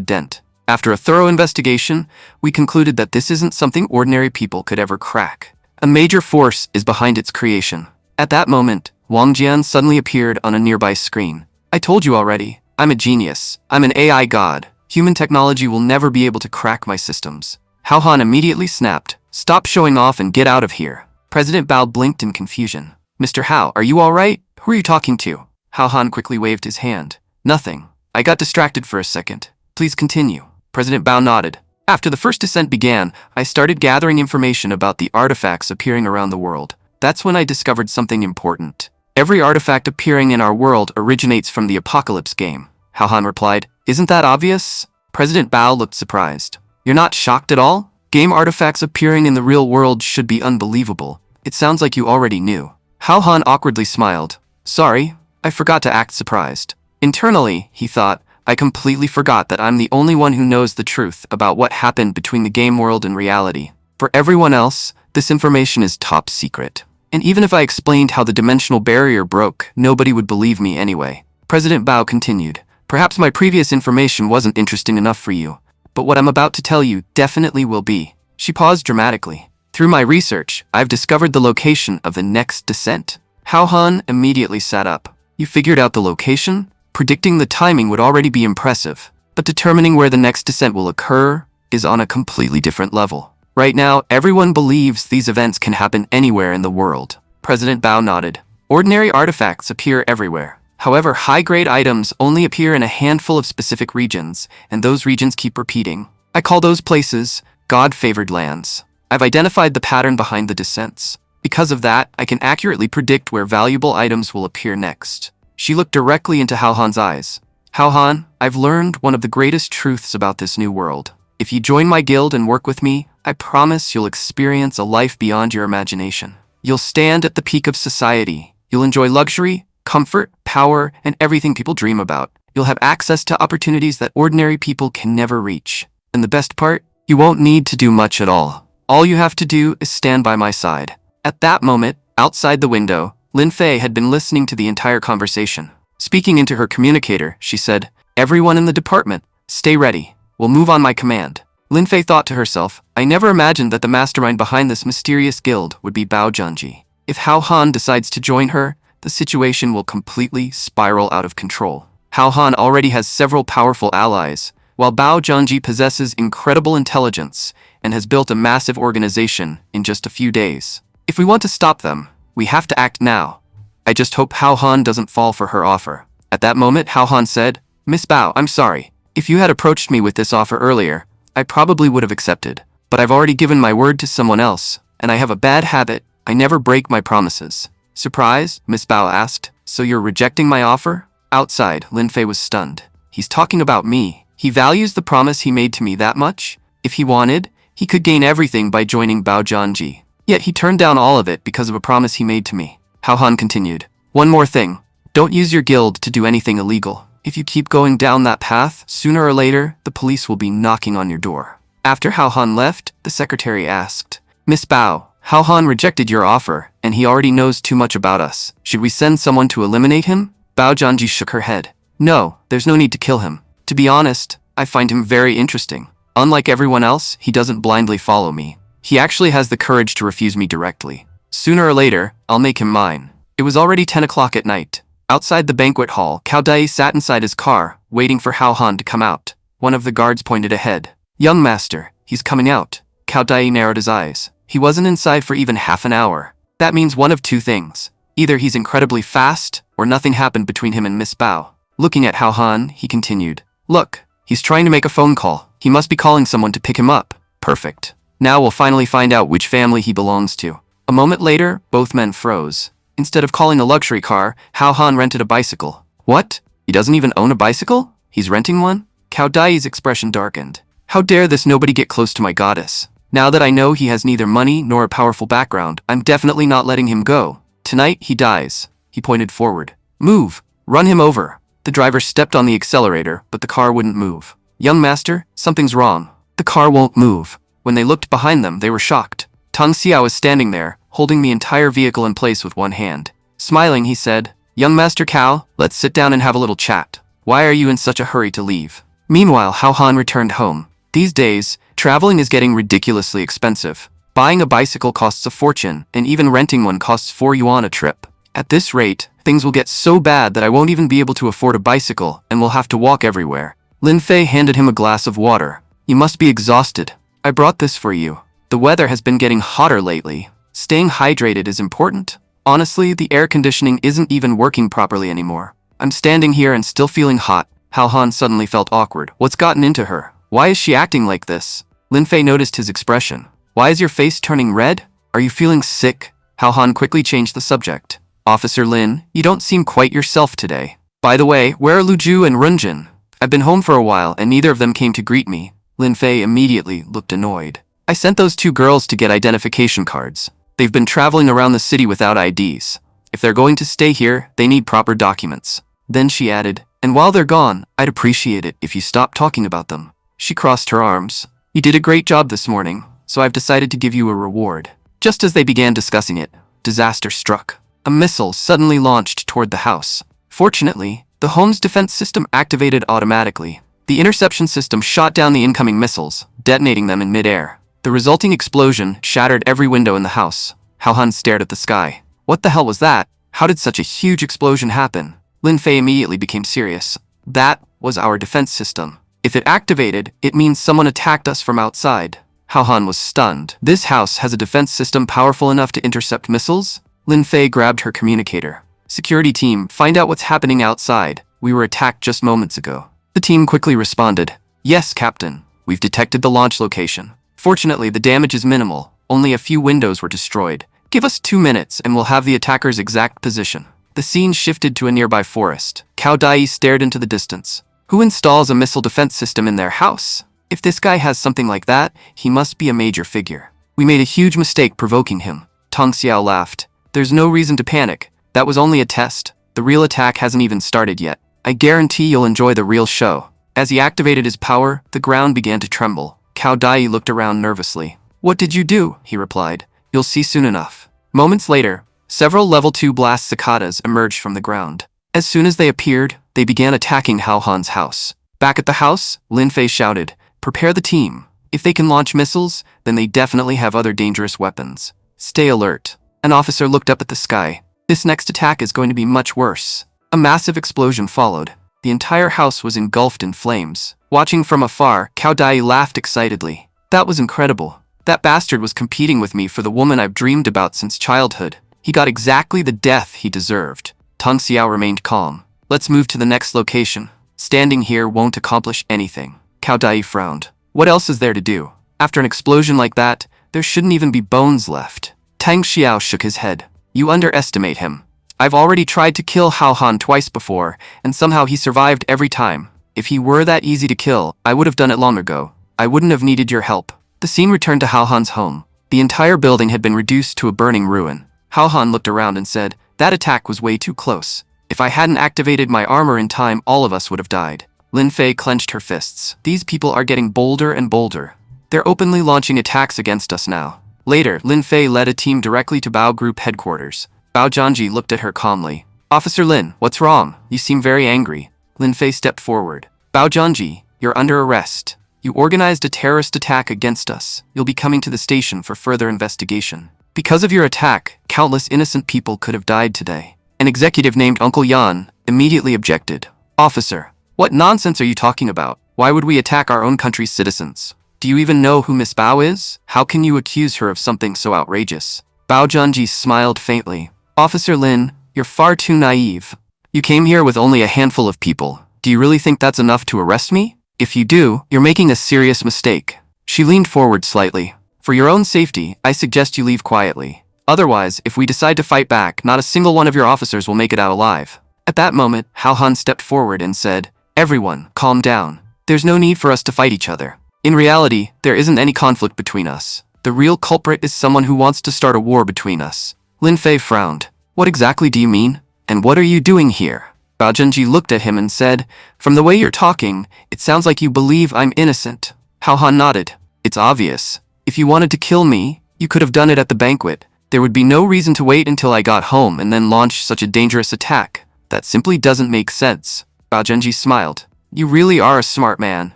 dent. After a thorough investigation, we concluded that this isn't something ordinary people could ever crack. A major force is behind its creation. At that moment, Wang Jian suddenly appeared on a nearby screen. I told you already, I'm a genius. I'm an AI god. Human technology will never be able to crack my systems. Hao Han immediately snapped. Stop showing off and get out of here. President Bao blinked in confusion. Mr. Hao, are you all right? Who are you talking to? Hao Han quickly waved his hand. Nothing. I got distracted for a second. Please continue. President Bao nodded. After the first descent began, I started gathering information about the artifacts appearing around the world. That's when I discovered something important. Every artifact appearing in our world originates from the Apocalypse game. Hao Han replied. Isn't that obvious? President Bao looked surprised. You're not shocked at all? Game artifacts appearing in the real world should be unbelievable. It sounds like you already knew. Hao Han awkwardly smiled. Sorry, I forgot to act surprised. Internally, he thought, I completely forgot that I'm the only one who knows the truth about what happened between the game world and reality. For everyone else, this information is top secret. And even if I explained how the dimensional barrier broke, nobody would believe me anyway. President Bao continued. Perhaps my previous information wasn't interesting enough for you, but what I'm about to tell you definitely will be. She paused dramatically. Through my research, I've discovered the location of the next descent. Hao Han immediately sat up. You figured out the location? Predicting the timing would already be impressive, but determining where the next descent will occur is on a completely different level. Right now, everyone believes these events can happen anywhere in the world. President Bao nodded. Ordinary artifacts appear everywhere. However, high-grade items only appear in a handful of specific regions, and those regions keep repeating. I call those places God-favored lands. I've identified the pattern behind the descents. Because of that, I can accurately predict where valuable items will appear next. She looked directly into Hao Han's eyes. Hao Han, I've learned one of the greatest truths about this new world. If you join my guild and work with me, I promise you'll experience a life beyond your imagination. You'll stand at the peak of society. You'll enjoy luxury, comfort, power, and everything people dream about. You'll have access to opportunities that ordinary people can never reach. And the best part? You won't need to do much at all. All you have to do is stand by my side. At that moment, outside the window, Lin Fei had been listening to the entire conversation. Speaking into her communicator, she said, Everyone in the department, stay ready. We'll move on my command. Lin Fei thought to herself, I never imagined that the mastermind behind this mysterious guild would be Bao Zhanji. If Hao Han decides to join her, the situation will completely spiral out of control. Hao Han already has several powerful allies, while Bao Zhanji possesses incredible intelligence and has built a massive organization in just a few days. If we want to stop them, we have to act now. I just hope Hao Han doesn't fall for her offer. At that moment, Hao Han said, Miss Bao, I'm sorry. If you had approached me with this offer earlier, I probably would have accepted. But I've already given my word to someone else, and I have a bad habit. I never break my promises. Surprised? Miss Bao asked. So you're rejecting my offer? Outside, Lin Fei was stunned. He's talking about me. He values the promise he made to me that much? If he wanted, he could gain everything by joining Bao Zhanji. Yet he turned down all of it because of a promise he made to me. Hao Han continued. One more thing. Don't use your guild to do anything illegal. If you keep going down that path, sooner or later, the police will be knocking on your door. After Hao Han left, the secretary asked, Miss Bao, Hao Han rejected your offer, and he already knows too much about us. Should we send someone to eliminate him? Bao Zhanji shook her head. No, there's no need to kill him. To be honest, I find him very interesting. Unlike everyone else, he doesn't blindly follow me. He actually has the courage to refuse me directly. Sooner or later, I'll make him mine. It was already 10 o'clock at night. Outside the banquet hall, Cao Dai sat inside his car, waiting for Hao Han to come out. One of the guards pointed ahead. Young master, he's coming out. Cao Dai narrowed his eyes. He wasn't inside for even half an hour. That means one of two things. Either he's incredibly fast, or nothing happened between him and Miss Bao. Looking at Hao Han, he continued. Look, he's trying to make a phone call. He must be calling someone to pick him up. Perfect. Now we'll finally find out which family he belongs to. A moment later, both men froze. Instead of calling a luxury car, Hao Han rented a bicycle. What? He doesn't even own a bicycle? He's renting one? Cao Dai's expression darkened. How dare this nobody get close to my goddess? Now that I know he has neither money nor a powerful background, I'm definitely not letting him go. Tonight, he dies. He pointed forward. Move! Run him over! The driver stepped on the accelerator, but the car wouldn't move. Young master, something's wrong. The car won't move. When they looked behind them, they were shocked. Tang Xiao was standing there, holding the entire vehicle in place with one hand. Smiling, he said, Young Master Cao, let's sit down and have a little chat. Why are you in such a hurry to leave? Meanwhile, Hao Han returned home. These days, traveling is getting ridiculously expensive. Buying a bicycle costs a fortune, and even renting one costs 4 yuan a trip. At this rate, things will get so bad that I won't even be able to afford a bicycle and will have to walk everywhere. Lin Fei handed him a glass of water. You must be exhausted. I brought this for you. The weather has been getting hotter lately. Staying hydrated is important. Honestly, the air conditioning isn't even working properly anymore. I'm standing here and still feeling hot. Hao Han suddenly felt awkward. What's gotten into her? Why is she acting like this? Lin Fei noticed his expression. Why is your face turning red? Are you feeling sick? Hao Han quickly changed the subject. Officer Lin, you don't seem quite yourself today. By the way, where are Lu Ju and Runjin? I've been home for a while and neither of them came to greet me. Lin Fei immediately looked annoyed. I sent those 2 girls to get identification cards. They've been traveling around the city without IDs. If they're going to stay here, they need proper documents. Then she added, and while they're gone, I'd appreciate it if you stopped talking about them. She crossed her arms. You did a great job this morning, so I've decided to give you a reward. Just as they began discussing it, disaster struck. A missile suddenly launched toward the house. Fortunately, the home's defense system activated automatically. The interception system shot down the incoming missiles, detonating them in midair. The resulting explosion shattered every window in the house. Hao Han stared at the sky. What the hell was that? How did such a huge explosion happen? Lin Fei immediately became serious. That was our defense system. If it activated, it means someone attacked us from outside. Hao Han was stunned. This house has a defense system powerful enough to intercept missiles? Lin Fei grabbed her communicator. Security team, find out what's happening outside. We were attacked just moments ago. The team quickly responded. Yes, Captain. We've detected the launch location. Fortunately, the damage is minimal. Only a few windows were destroyed. Give us 2 minutes and we'll have the attacker's exact position. The scene shifted to a nearby forest. Cao Dai stared into the distance. Who installs a missile defense system in their house? If this guy has something like that, he must be a major figure. We made a huge mistake provoking him. Tang Xiao laughed. There's no reason to panic. That was only a test. The real attack hasn't even started yet. I guarantee you'll enjoy the real show. As he activated his power, the ground began to tremble. Cao Dai looked around nervously. What did you do? He replied. You'll see soon enough. Moments later, several level 2 blast cicadas emerged from the ground. As soon as they appeared, they began attacking Hao Han's house. Back at the house, Lin Fei shouted, Prepare the team. If they can launch missiles, then they definitely have other dangerous weapons. Stay alert. An officer looked up at the sky. This next attack is going to be much worse. A massive explosion followed. The entire house was engulfed in flames. Watching from afar, Cao Dai laughed excitedly. That was incredible. That bastard was competing with me for the woman I've dreamed about since childhood. He got exactly the death he deserved. Tang Xiao remained calm. Let's move to the next location. Standing here won't accomplish anything. Cao Dai frowned. What else is there to do? After an explosion like that, there shouldn't even be bones left. Tang Xiao shook his head. You underestimate him. I've already tried to kill Hao Han twice before, and somehow he survived every time. If he were that easy to kill, I would have done it long ago. I wouldn't have needed your help. The scene returned to Hao Han's home. The entire building had been reduced to a burning ruin. Hao Han looked around and said, That attack was way too close. If I hadn't activated my armor in time, all of us would have died. Lin Fei clenched her fists. These people are getting bolder and bolder. They're openly launching attacks against us now. Later, Lin Fei led a team directly to Bao Group headquarters. Bao Jianji looked at her calmly. Officer Lin, what's wrong? You seem very angry. Lin Fei stepped forward. Bao Jianji, you're under arrest. You organized a terrorist attack against us. You'll be coming to the station for further investigation. Because of your attack, countless innocent people could have died today. An executive named Uncle Yan immediately objected. Officer, what nonsense are you talking about? Why would we attack our own country's citizens? Do you even know who Miss Bao is? How can you accuse her of something so outrageous? Bao Junji smiled faintly. Officer Lin, you're far too naive. You came here with only a handful of people. Do you really think that's enough to arrest me? If you do, you're making a serious mistake. She leaned forward slightly. For your own safety, I suggest you leave quietly. Otherwise, if we decide to fight back, not a single one of your officers will make it out alive. At that moment, Hao Han stepped forward and said, "Everyone, calm down. There's no need for us to fight each other. In reality, there isn't any conflict between us. The real culprit is someone who wants to start a war between us." Lin Fei frowned. "What exactly do you mean? And what are you doing here?" Bao Junji looked at him and said, "From the way you're talking, it sounds like you believe I'm innocent." Hao Han nodded. "It's obvious. If you wanted to kill me, you could have done it at the banquet. There would be no reason to wait until I got home and then launch such a dangerous attack. That simply doesn't make sense." Bao Junji smiled. "You really are a smart man.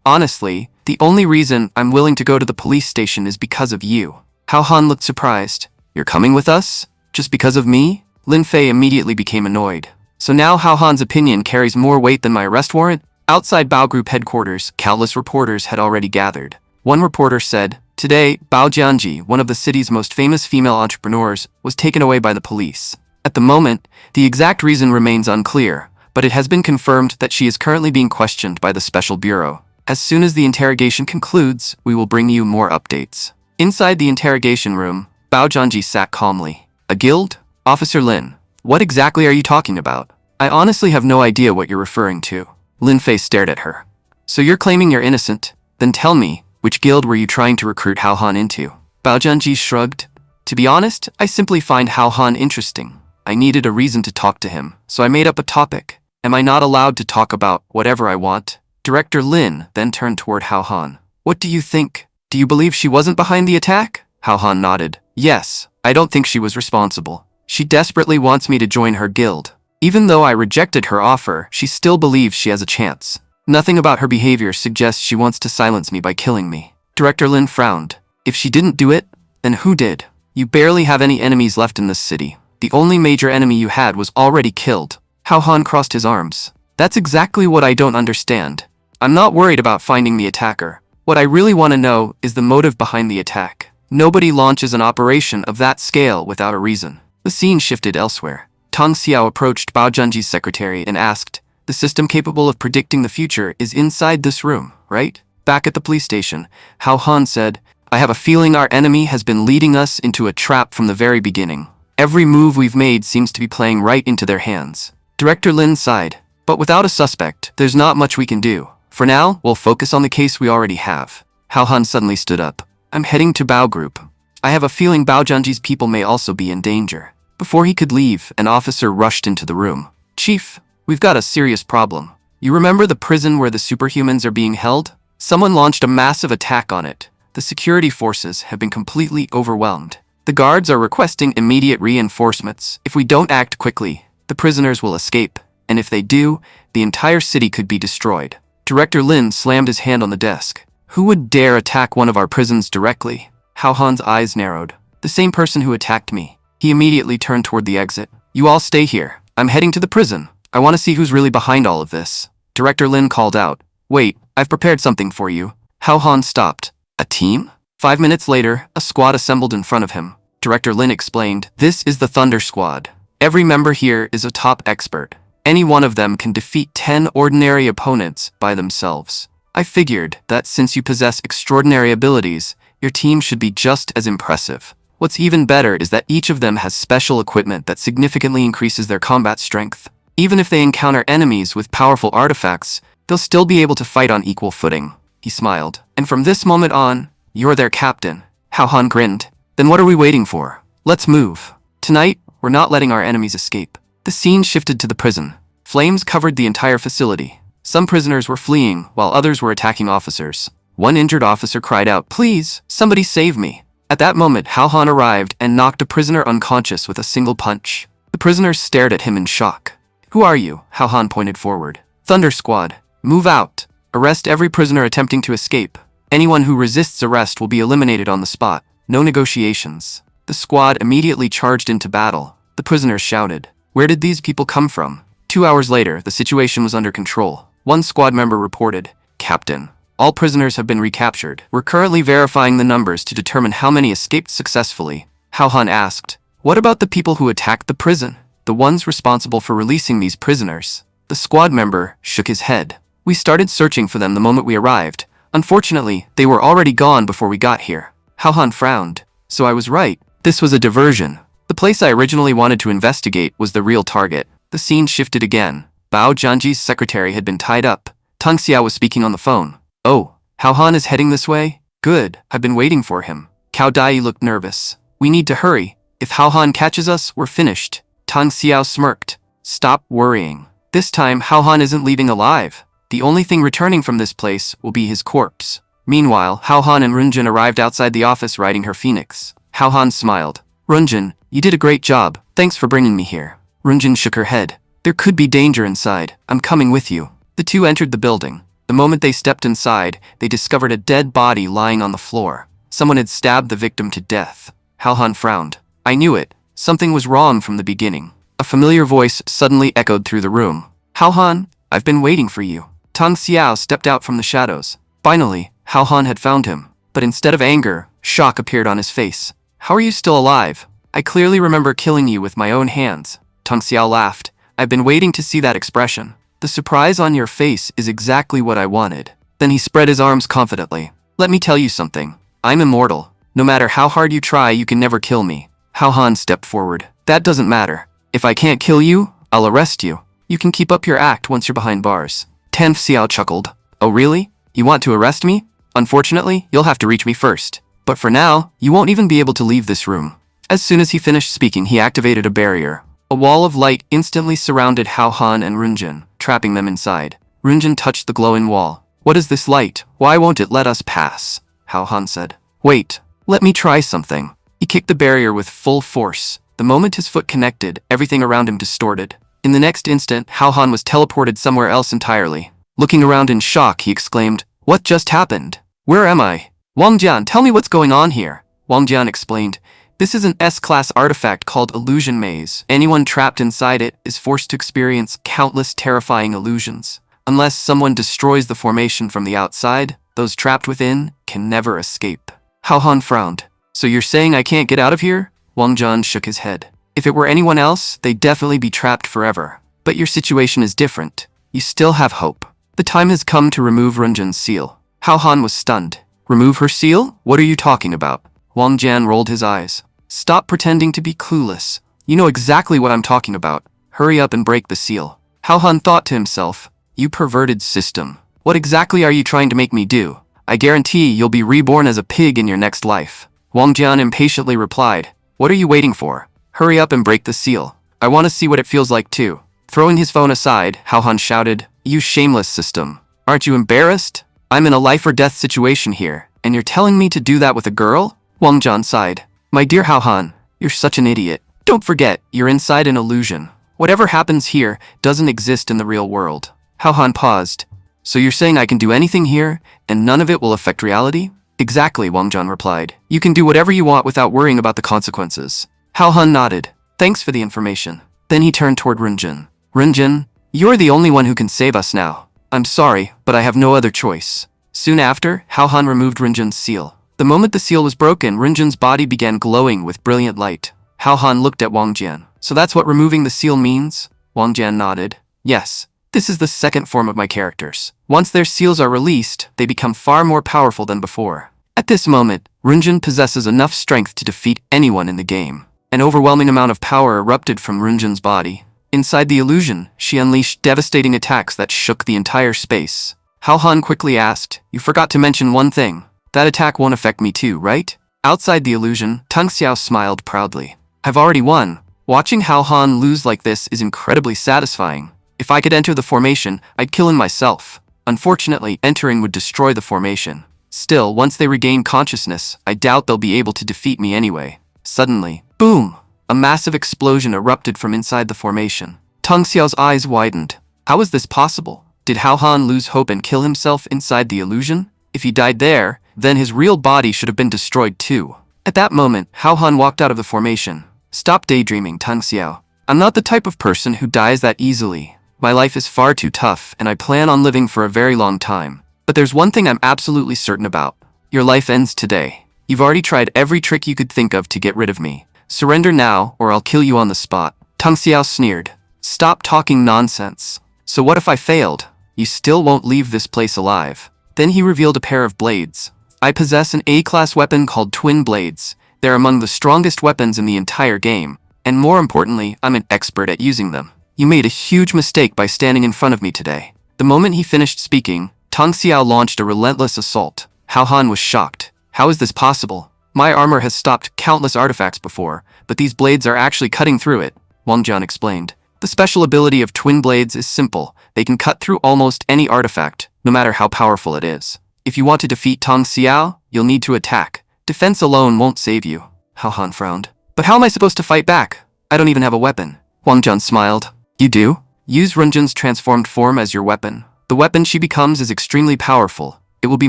Honestly, the only reason I'm willing to go to the police station is because of you." Hao Han looked surprised. "You're coming with us? Just because of me?" Lin Fei immediately became annoyed. So now Hao Han's opinion carries more weight than my arrest warrant? Outside Bao Group headquarters, countless reporters had already gathered. One reporter said, "Today, Bao Jianji, one of the city's most famous female entrepreneurs, was taken away by the police. At the moment, the exact reason remains unclear, but it has been confirmed that she is currently being questioned by the Special Bureau. As soon as the interrogation concludes, we will bring you more updates." Inside the interrogation room, Bao Jianji sat calmly. "A guild? Officer Lin, what exactly are you talking about? I honestly have no idea what you're referring to." Lin Fei stared at her. "So you're claiming you're innocent? Then tell me, which guild were you trying to recruit Hao Han into?" Bao Junji shrugged. "To be honest, I simply find Hao Han interesting. I needed a reason to talk to him, so I made up a topic. Am I not allowed to talk about whatever I want?" Director Lin then turned toward Hao Han. "What do you think? Do you believe she wasn't behind the attack?" Hao Han nodded. "Yes, I don't think she was responsible. She desperately wants me to join her guild. Even though I rejected her offer, she still believes she has a chance. Nothing about her behavior suggests she wants to silence me by killing me." Director Lin frowned. "If she didn't do it, then who did? You barely have any enemies left in this city. The only major enemy you had was already killed." Hao Han crossed his arms. "That's exactly what I don't understand. I'm not worried about finding the attacker. What I really want to know is the motive behind the attack. Nobody launches an operation of that scale without a reason." The scene shifted elsewhere. Tang Xiao approached Bao Junji's secretary and asked, "The system capable of predicting the future is inside this room, right?" Back at the police station, Hao Han said, "I have a feeling our enemy has been leading us into a trap from the very beginning. Every move we've made seems to be playing right into their hands." Director Lin sighed. "But without a suspect, there's not much we can do. For now, we'll focus on the case we already have." Hao Han suddenly stood up. "I'm heading to Bao Group. I have a feeling Bao Junji's people may also be in danger." Before he could leave, an officer rushed into the room. "Chief, we've got a serious problem. You remember the prison where the superhumans are being held? Someone launched a massive attack on it. The security forces have been completely overwhelmed. The guards are requesting immediate reinforcements. If we don't act quickly, the prisoners will escape, and if they do, the entire city could be destroyed." Director Lin slammed his hand on the desk. "Who would dare attack one of our prisons directly?" Hao Han's eyes narrowed. "The same person who attacked me." He immediately turned toward the exit. "You all stay here. I'm heading to the prison. I want to see who's really behind all of this." Director Lin called out, "Wait, I've prepared something for you." Hao Han stopped. "A team?" 5 minutes later, a squad assembled in front of him. Director Lin explained, "This is the Thunder Squad. Every member here is a top expert. Any one of them can defeat 10 ordinary opponents by themselves. I figured that since you possess extraordinary abilities, your team should be just as impressive. What's even better is that each of them has special equipment that significantly increases their combat strength. Even if they encounter enemies with powerful artifacts, they'll still be able to fight on equal footing." He smiled. "And from this moment on, you're their captain." Hao Han grinned. "Then what are we waiting for? Let's move. Tonight, we're not letting our enemies escape." The scene shifted to the prison. Flames covered the entire facility. Some prisoners were fleeing, while others were attacking officers. One injured officer cried out, "Please, somebody save me." At that moment, Hao Han arrived and knocked a prisoner unconscious with a single punch. The prisoners stared at him in shock. "Who are you?" Hao Han pointed forward. "Thunder Squad. Move out. Arrest every prisoner attempting to escape. Anyone who resists arrest will be eliminated on the spot. No negotiations." The squad immediately charged into battle. The prisoners shouted. Where did these people come from? 2 hours later, the situation was under control. One squad member reported, "Captain, All prisoners have been recaptured. We're currently verifying the numbers to determine how many escaped successfully. Hao Han asked. What about the people who attacked the prison? The ones responsible for releasing these prisoners? The squad member shook his head. We started searching for them the moment we arrived. Unfortunately, they were already gone before we got here. Hao Han frowned. So I was right. This was a diversion. The place I originally wanted to investigate was the real target. The scene shifted again. Bao Jianji's secretary had been tied up. Tang Xiao was speaking on the phone. Oh, Hao Han is heading this way? Good, I've been waiting for him. Cao Dai looked nervous. We need to hurry. If Hao Han catches us, we're finished. Tang Xiao smirked. Stop worrying. This time, Hao Han isn't leaving alive. The only thing returning from this place will be his corpse. Meanwhile, Hao Han and Runjin arrived outside the office riding her phoenix. Hao Han smiled. Runjin, you did a great job. Thanks for bringing me here. Runjin shook her head. There could be danger inside. I'm coming with you. The two entered the building. The moment they stepped inside, they discovered a dead body lying on the floor. Someone had stabbed the victim to death. Hao Han frowned. I knew it. Something was wrong from the beginning. A familiar voice suddenly echoed through the room. Hao Han, I've been waiting for you. Tang Xiao stepped out from the shadows. Finally, Hao Han had found him. But instead of anger, shock appeared on his face. How are you still alive? I clearly remember killing you with my own hands. Tang Xiao laughed. I've been waiting to see that expression. The surprise on your face is exactly what I wanted. Then he spread his arms confidently. Let me tell you something. I'm immortal. No matter how hard you try, you can never kill me. Hao Han stepped forward. That doesn't matter. If I can't kill you, I'll arrest you. You can keep up your act once you're behind bars. Tan Xiao chuckled. Oh really? You want to arrest me? Unfortunately, you'll have to reach me first. But for now, you won't even be able to leave this room. As soon as he finished speaking, he activated a barrier. A wall of light instantly surrounded Hao Han and Runjin, trapping them inside. Runjin touched the glowing wall. What is this light? Why won't it let us pass? Hao Han said. Wait, let me try something. He kicked the barrier with full force. The moment his foot connected, everything around him distorted. In the next instant, Hao Han was teleported somewhere else entirely. Looking around in shock, he exclaimed, What just happened? Where am I? Wang Jian, tell me what's going on here. Wang Jian explained, This is an S-class artifact called Illusion Maze. Anyone trapped inside it is forced to experience countless terrifying illusions. Unless someone destroys the formation from the outside, those trapped within can never escape. Hao Han frowned. So you're saying I can't get out of here? Wang Jian shook his head. If it were anyone else, they'd definitely be trapped forever. But your situation is different. You still have hope. The time has come to remove Runjin's seal. Hao Han was stunned. Remove her seal? What are you talking about? Wang Jian rolled his eyes. Stop pretending to be clueless. You know exactly what I'm talking about. Hurry up and break the seal. Hao Han thought to himself, You perverted system. What exactly are you trying to make me do? I guarantee you'll be reborn as a pig in your next life. Wang Jian impatiently replied, What are you waiting for? Hurry up and break the seal. I want to see what it feels like too. Throwing his phone aside, Hao Han shouted, You shameless system. Aren't you embarrassed? I'm in a life-or-death situation here, and you're telling me to do that with a girl? Wang Jian sighed. My dear Hao Han, you're such an idiot. Don't forget, you're inside an illusion. Whatever happens here doesn't exist in the real world. Hao Han paused. So you're saying I can do anything here, and none of it will affect reality? Exactly, Wang Jian replied. You can do whatever you want without worrying about the consequences. Hao Han nodded. Thanks for the information. Then he turned toward Runjin. Runjin, you're the only one who can save us now. I'm sorry, but I have no other choice. Soon after, Hao Han removed Runjin's seal. The moment the seal was broken, Runjin's body began glowing with brilliant light. Hao Han looked at Wang Jian. So that's what removing the seal means? Wang Jian nodded. Yes. This is the second form of my characters. Once their seals are released, they become far more powerful than before. At this moment, Runjin possesses enough strength to defeat anyone in the game. An overwhelming amount of power erupted from Runjin's body. Inside the illusion, she unleashed devastating attacks that shook the entire space. Hao Han quickly asked, You forgot to mention one thing. That attack won't affect me too, right? Outside the illusion, Tang Xiao smiled proudly. I've already won. Watching Hao Han lose like this is incredibly satisfying. If I could enter the formation, I'd kill him myself. Unfortunately, entering would destroy the formation. Still, once they regain consciousness, I doubt they'll be able to defeat me anyway. Suddenly, boom! A massive explosion erupted from inside the formation. Tang Xiao's eyes widened. How is this possible? Did Hao Han lose hope and kill himself inside the illusion? If he died there, then his real body should have been destroyed too. At that moment, Hao Han walked out of the formation. Stop daydreaming, Tang Xiao. I'm not the type of person who dies that easily. My life is far too tough, and I plan on living for a very long time. But there's one thing I'm absolutely certain about. Your life ends today. You've already tried every trick you could think of to get rid of me. Surrender now, or I'll kill you on the spot. Tang Xiao sneered. Stop talking nonsense. So what if I failed? You still won't leave this place alive. Then he revealed a pair of blades. I possess an A-class weapon called Twin Blades. They're among the strongest weapons in the entire game. And more importantly, I'm an expert at using them. You made a huge mistake by standing in front of me today. The moment he finished speaking, Tang Xiao launched a relentless assault. Hao Han was shocked. How is this possible? My armor has stopped countless artifacts before, but these blades are actually cutting through it, Wang Jian explained. The special ability of Twin Blades is simple. They can cut through almost any artifact, no matter how powerful it is. If you want to defeat Tang Xiao, you'll need to attack. Defense alone won't save you. Hao Han frowned. But how am I supposed to fight back? I don't even have a weapon. Wang Jian smiled. You do? Use Runjin's transformed form as your weapon. The weapon she becomes is extremely powerful. It will be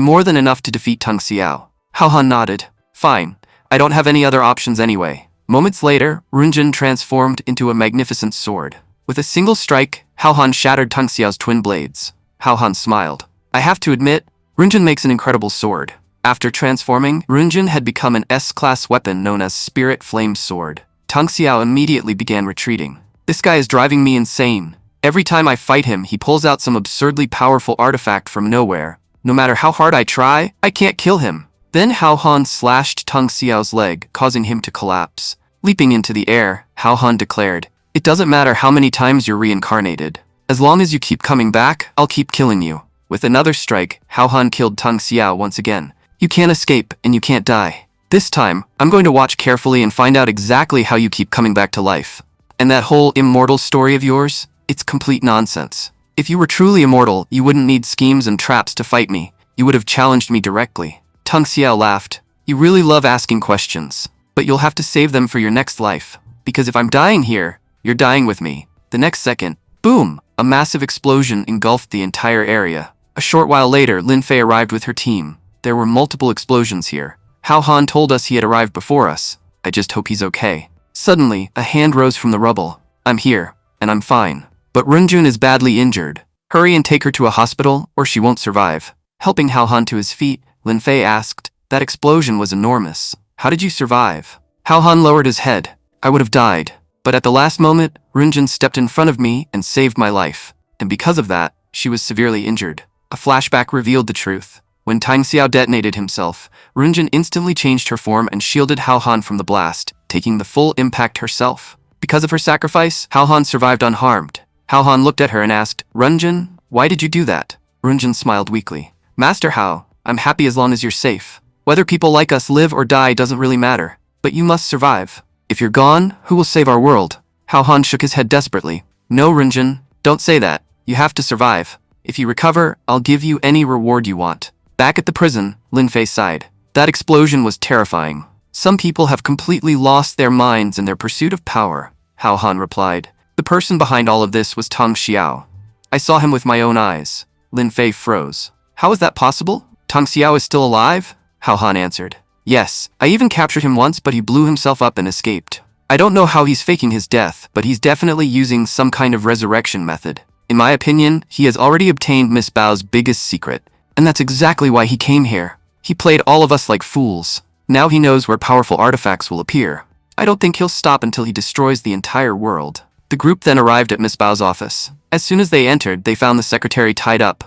more than enough to defeat Tang Xiao. Hao Han nodded. Fine. I don't have any other options anyway. Moments later, Runjin transformed into a magnificent sword. With a single strike, Hao Han shattered Tang Xiao's twin blades. Hao Han smiled. I have to admit, Runjin makes an incredible sword. After transforming, Runjin had become an S-class weapon known as Spirit Flame Sword. Tang Xiao immediately began retreating. This guy is driving me insane. Every time I fight him, he pulls out some absurdly powerful artifact from nowhere. No matter how hard I try, I can't kill him. Then Hao Han slashed Tang Xiao's leg, causing him to collapse. Leaping into the air, Hao Han declared, "It doesn't matter how many times you're reincarnated. As long as you keep coming back, I'll keep killing you." With another strike, Hao Han killed Tang Xiao once again. You can't escape, and you can't die. This time, I'm going to watch carefully and find out exactly how you keep coming back to life. And that whole immortal story of yours? It's complete nonsense. If you were truly immortal, you wouldn't need schemes and traps to fight me. You would have challenged me directly. Tang Xiao laughed. You really love asking questions. But you'll have to save them for your next life. Because if I'm dying here, you're dying with me. The next second, boom! A massive explosion engulfed the entire area. A short while later, Lin Fei arrived with her team. There were multiple explosions here. Hao Han told us he had arrived before us. I just hope he's okay. Suddenly, a hand rose from the rubble. I'm here, and I'm fine. But Runjin is badly injured. Hurry and take her to a hospital, or she won't survive. Helping Hao Han to his feet, Lin Fei asked, that explosion was enormous. How did you survive? Hao Han lowered his head. I would have died. But at the last moment, Runjin stepped in front of me and saved my life. And because of that, she was severely injured. A flashback revealed the truth. When Tang Xiao detonated himself, Runjin instantly changed her form and shielded Hao Han from the blast, taking the full impact herself. Because of her sacrifice, Hao Han survived unharmed. Hao Han looked at her and asked, Runjin, why did you do that? Runjin smiled weakly. Master Hao, I'm happy as long as you're safe. Whether people like us live or die doesn't really matter. But you must survive. If you're gone, who will save our world? Hao Han shook his head desperately. No, Runjin, don't say that. You have to survive. If you recover, I'll give you any reward you want. Back at the prison, Lin Fei sighed. That explosion was terrifying. Some people have completely lost their minds in their pursuit of power, Hao Han replied. The person behind all of this was Tang Xiao. I saw him with my own eyes. Lin Fei froze. How is that possible? Tang Xiao is still alive? Hao Han answered. Yes, I even captured him once, but he blew himself up and escaped. I don't know how he's faking his death, but he's definitely using some kind of resurrection method. In my opinion, he has already obtained Miss Bao's biggest secret. And that's exactly why he came here. He played all of us like fools. Now he knows where powerful artifacts will appear. I don't think he'll stop until he destroys the entire world. The group then arrived at Miss Bao's office. As soon as they entered, they found the secretary tied up.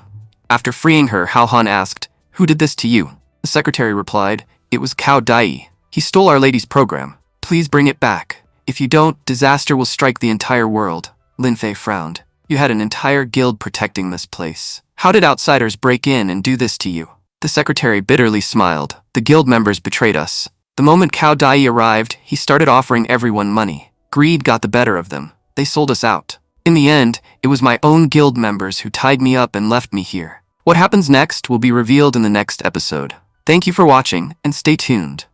After freeing her, Hao Han asked, Who did this to you? The secretary replied, It was Cao Dai. He stole Our Lady's program. Please bring it back. If you don't, disaster will strike the entire world. Lin Fei frowned. You had an entire guild protecting this place. How did outsiders break in and do this to you? The secretary bitterly smiled. The guild members betrayed us. The moment Cao Dai arrived, he started offering everyone money. Greed got the better of them. They sold us out. In the end, it was my own guild members who tied me up and left me here. What happens next will be revealed in the next episode. Thank you for watching, and stay tuned.